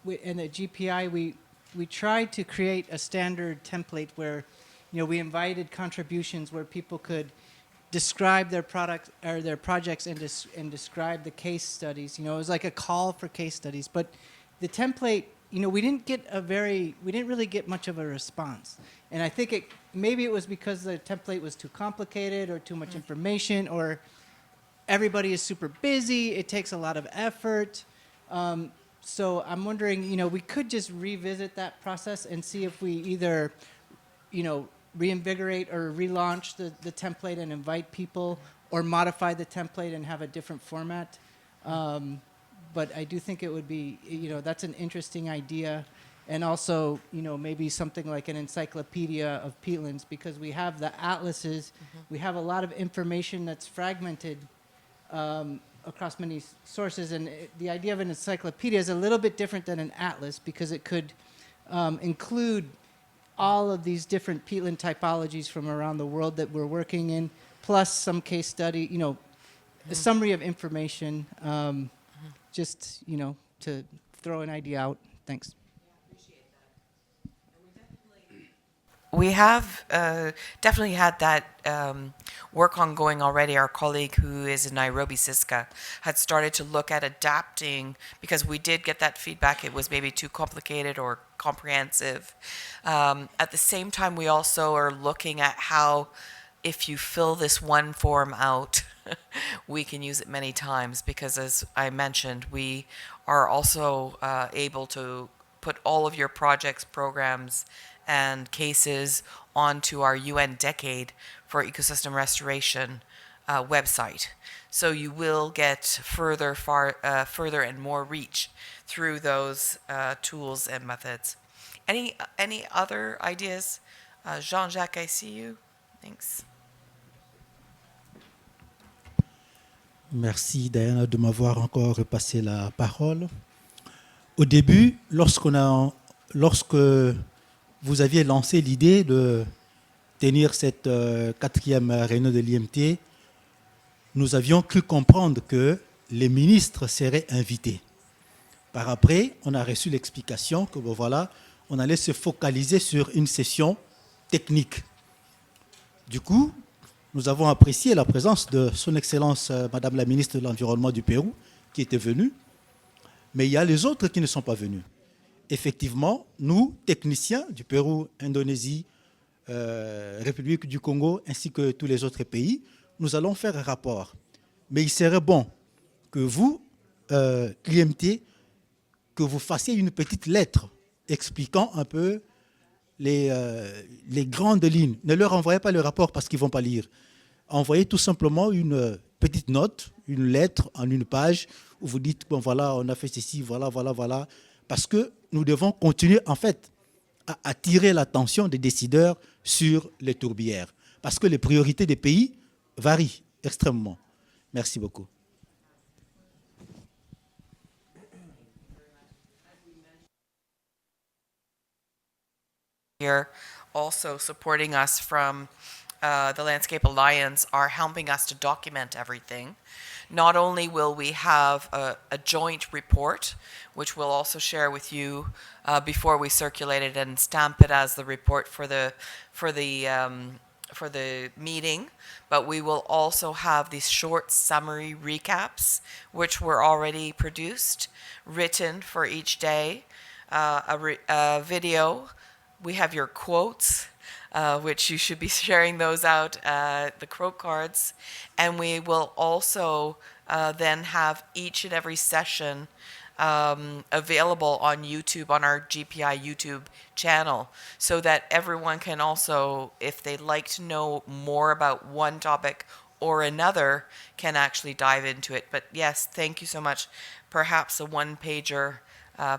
the GPI, we tried to create a standard template where, we invited contributions where people could describe their products or their projects and describe the case studies. It was like a call for case studies. But the template, we didn't really get much of a response. And I think maybe it was because the template was too complicated or too much information, or everybody is super busy. It takes a lot of effort. So I'm wondering, we could just revisit that process and see if we either, reinvigorate or relaunch the template and invite people, or modify the template and have a different format. But I do think it would be, that's an interesting idea. And also, maybe something like an encyclopedia of peatlands, because we have the atlases, we have a lot of information that's fragmented across many sources, and the idea of an encyclopedia is a little bit different than an atlas because it could include all of these different peatland typologies from around the world that we're working in, plus some case study, a summary of information, just, to throw an idea out. Thanks. We have definitely had that work ongoing already. Our colleague who is in Nairobi, Siska, had started to look at adapting, because we did get that feedback it was maybe too complicated or comprehensive. At the same time, we also are looking at how, if you fill this one form out, we can use it many times, because as I mentioned, we are also able to put all of your projects, programs, and cases onto our UN Decade for Ecosystem Restoration website. So you will get further and more reach through those tools and methods. Any other ideas? Jean-Jacques, I see you. Thanks. Merci Diana de m'avoir encore repassé la parole. Au début, lorsque vous aviez lancé l'idée de tenir cette 4e réunion de l'IMT, nous avions cru comprendre que les ministres seraient invités. Par après, on a reçu l'explication que voilà, on allait se focaliser sur une session technique. Du coup, nous avons apprécié la présence de son Excellence Madame la Ministre de l'Environnement du Pérou, qui était venue, mais il y a les autres qui ne sont pas venus. Effectivement, nous, techniciens du Pérou, Indonésie, République du Congo, ainsi que tous les autres pays, nous allons faire un rapport. Mais il serait bon que vous, l'IMT, que vous fassiez une petite lettre expliquant un peu les grandes lignes. Ne leur envoyez pas le rapport parce qu'ils ne vont pas lire. Envoyez tout simplement une petite note, une lettre en une page, où vous dites, bon voilà, on a fait ceci, voilà, voilà, voilà. Parce que nous devons continuer, en fait, à attirer l'attention des décideurs sur les tourbières. Parce que les priorités des pays varient extrêmement. Merci beaucoup. here also supporting us from the Landscape Alliance are helping us to document everything. Not only will we have a joint report, which we'll also share with you before we circulate it and stamp it as the report for the meeting, but we will also have these short summary recaps, which were already produced, written for each day, a video. We have your quotes, which you should be sharing those out, the quote cards. And we will also then have each and every session available on YouTube, on our GPI YouTube channel, so that everyone can also, if they'd like to know more about one topic or another, can actually dive into it. But yes, thank you so much. Perhaps a one-pager,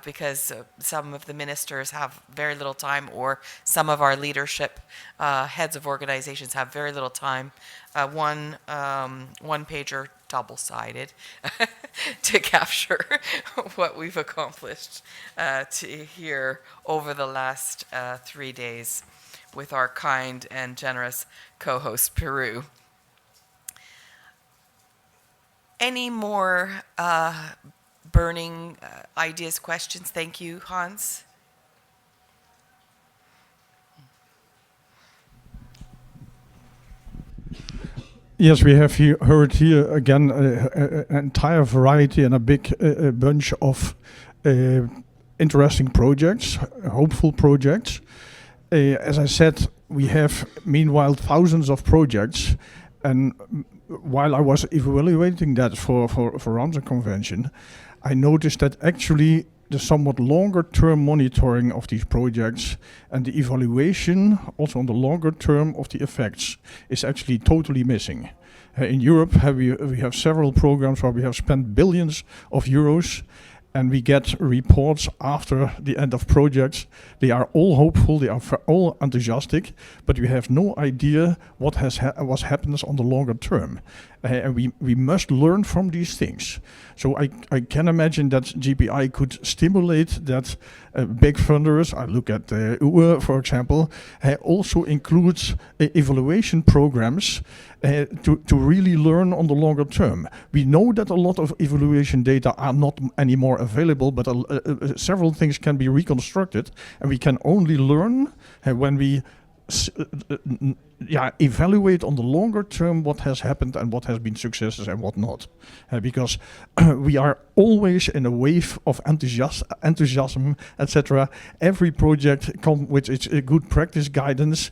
because some of the ministers have very little time, or some of our leadership heads of organizations have very little time. One-pager, double-sided, to capture what we've accomplished here over the last 3 days with our kind and generous co-host Peru. Any more burning ideas, questions? Thank you, Hans. Yes, we have heard here again an entire variety and a big bunch of interesting projects, hopeful projects. As I said, we have meanwhile thousands of projects, and while I was evaluating that for Ramsar Convention, I noticed that actually the somewhat longer term monitoring of these projects and the evaluation also on the longer term of the effects is actually totally missing. In Europe, we have several programs where we have spent billions of euros, and we get reports after the end of projects. They are all hopeful, they are all enthusiastic, but we have no idea what happens on the longer term. And we must learn from these things. So I can imagine that GPI could stimulate that big funders, I look at UE, for example, also includes evaluation programs to really learn on the longer term. We know that a lot of evaluation data are not anymore available, but several things can be reconstructed, and we can only learn when we evaluate on the longer term what has happened and what has been successes and what not. Because we are always in a wave of enthusiasm, etc. Every project comes with its good practice guidance,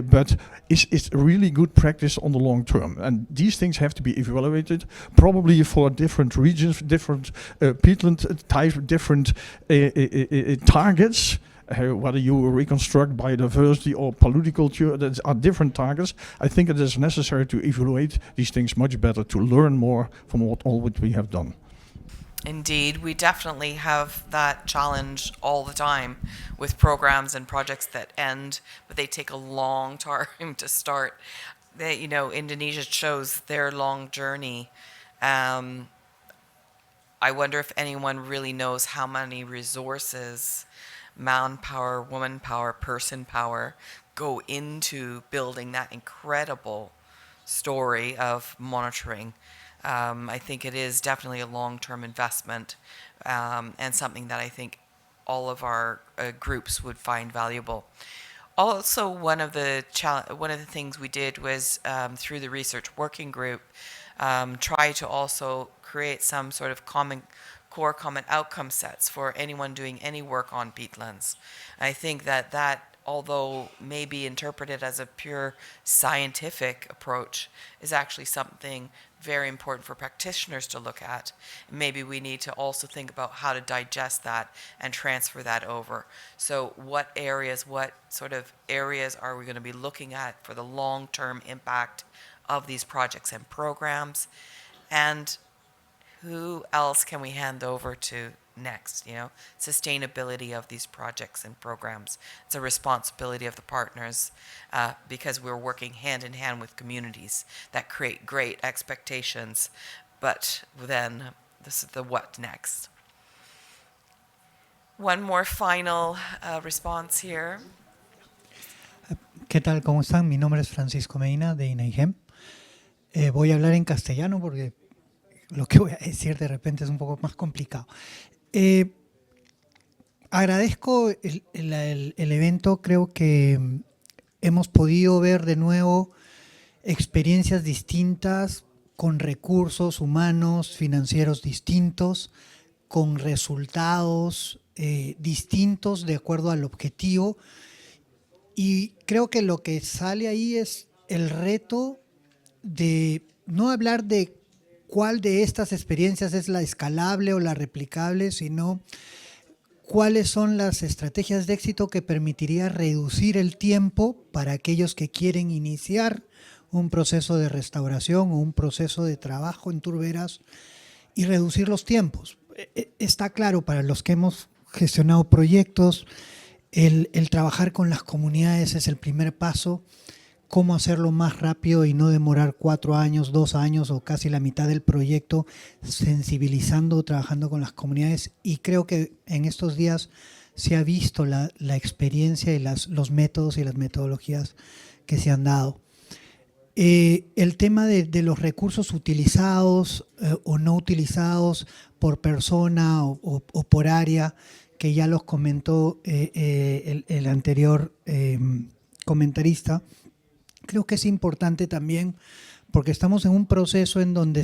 but it's really good practice on the long term. And these things have to be evaluated, probably for different regions, different peatland type, different targets. Whether you reconstruct biodiversity or polyculture, that are different targets. I think it is necessary to evaluate these things much better, to learn more from all what we have done. Indeed, we definitely have that challenge all the time with programs and projects that end, but they take a long time to start. Indonesia shows their long journey. I wonder if anyone really knows how many resources, manpower, woman power, person power, go into building that incredible story of monitoring. I think it is definitely a long-term investment, and something that I think all of our groups would find valuable. Also, one of the things we did was through the research working group, try to also create some sort of common outcome sets for anyone doing any work on peatlands. I think that although may be interpreted as a pure scientific approach, is actually something very important for practitioners to look at. Maybe we need to also think about how to digest that and transfer that over. So what sort of areas are we going to be looking at for the long-term impact of these projects and programs? And who else can we hand over to next? Sustainability of these projects and programs. It's a responsibility of the partners, because we're working hand in hand with communities that create great expectations. But then this is the what next. One more final response here. ¿Qué tal? ¿Cómo están? Mi nombre es Francisco Medina de INAIGEM. Voy a hablar en castellano porque lo que voy a decir de repente es un poco más complicado. Agradezco el evento, creo que hemos podido ver de nuevo experiencias distintas con recursos humanos, financieros distintos, con resultados distintos de acuerdo al objetivo. Y creo que lo que sale ahí es el reto de no hablar de cuál de estas experiencias es la escalable o la replicable, sino cuáles son las estrategias de éxito que permitiría reducir el tiempo para aquellos que quieren iniciar un proceso de restauración o un proceso de trabajo en turberas y reducir los tiempos. Está claro para los que hemos gestionado proyectos, el trabajar con las comunidades es el primer paso, cómo hacerlo más rápido y no demorar 4 años, 2 años o casi la mitad del proyecto sensibilizando, trabajando con las comunidades, y creo que en estos días se ha visto la experiencia y los métodos y las metodologías que se han dado. El tema de los recursos utilizados o no utilizados por persona o por área, que ya los comentó el anterior comentarista, creo que es importante también porque estamos en un proceso en donde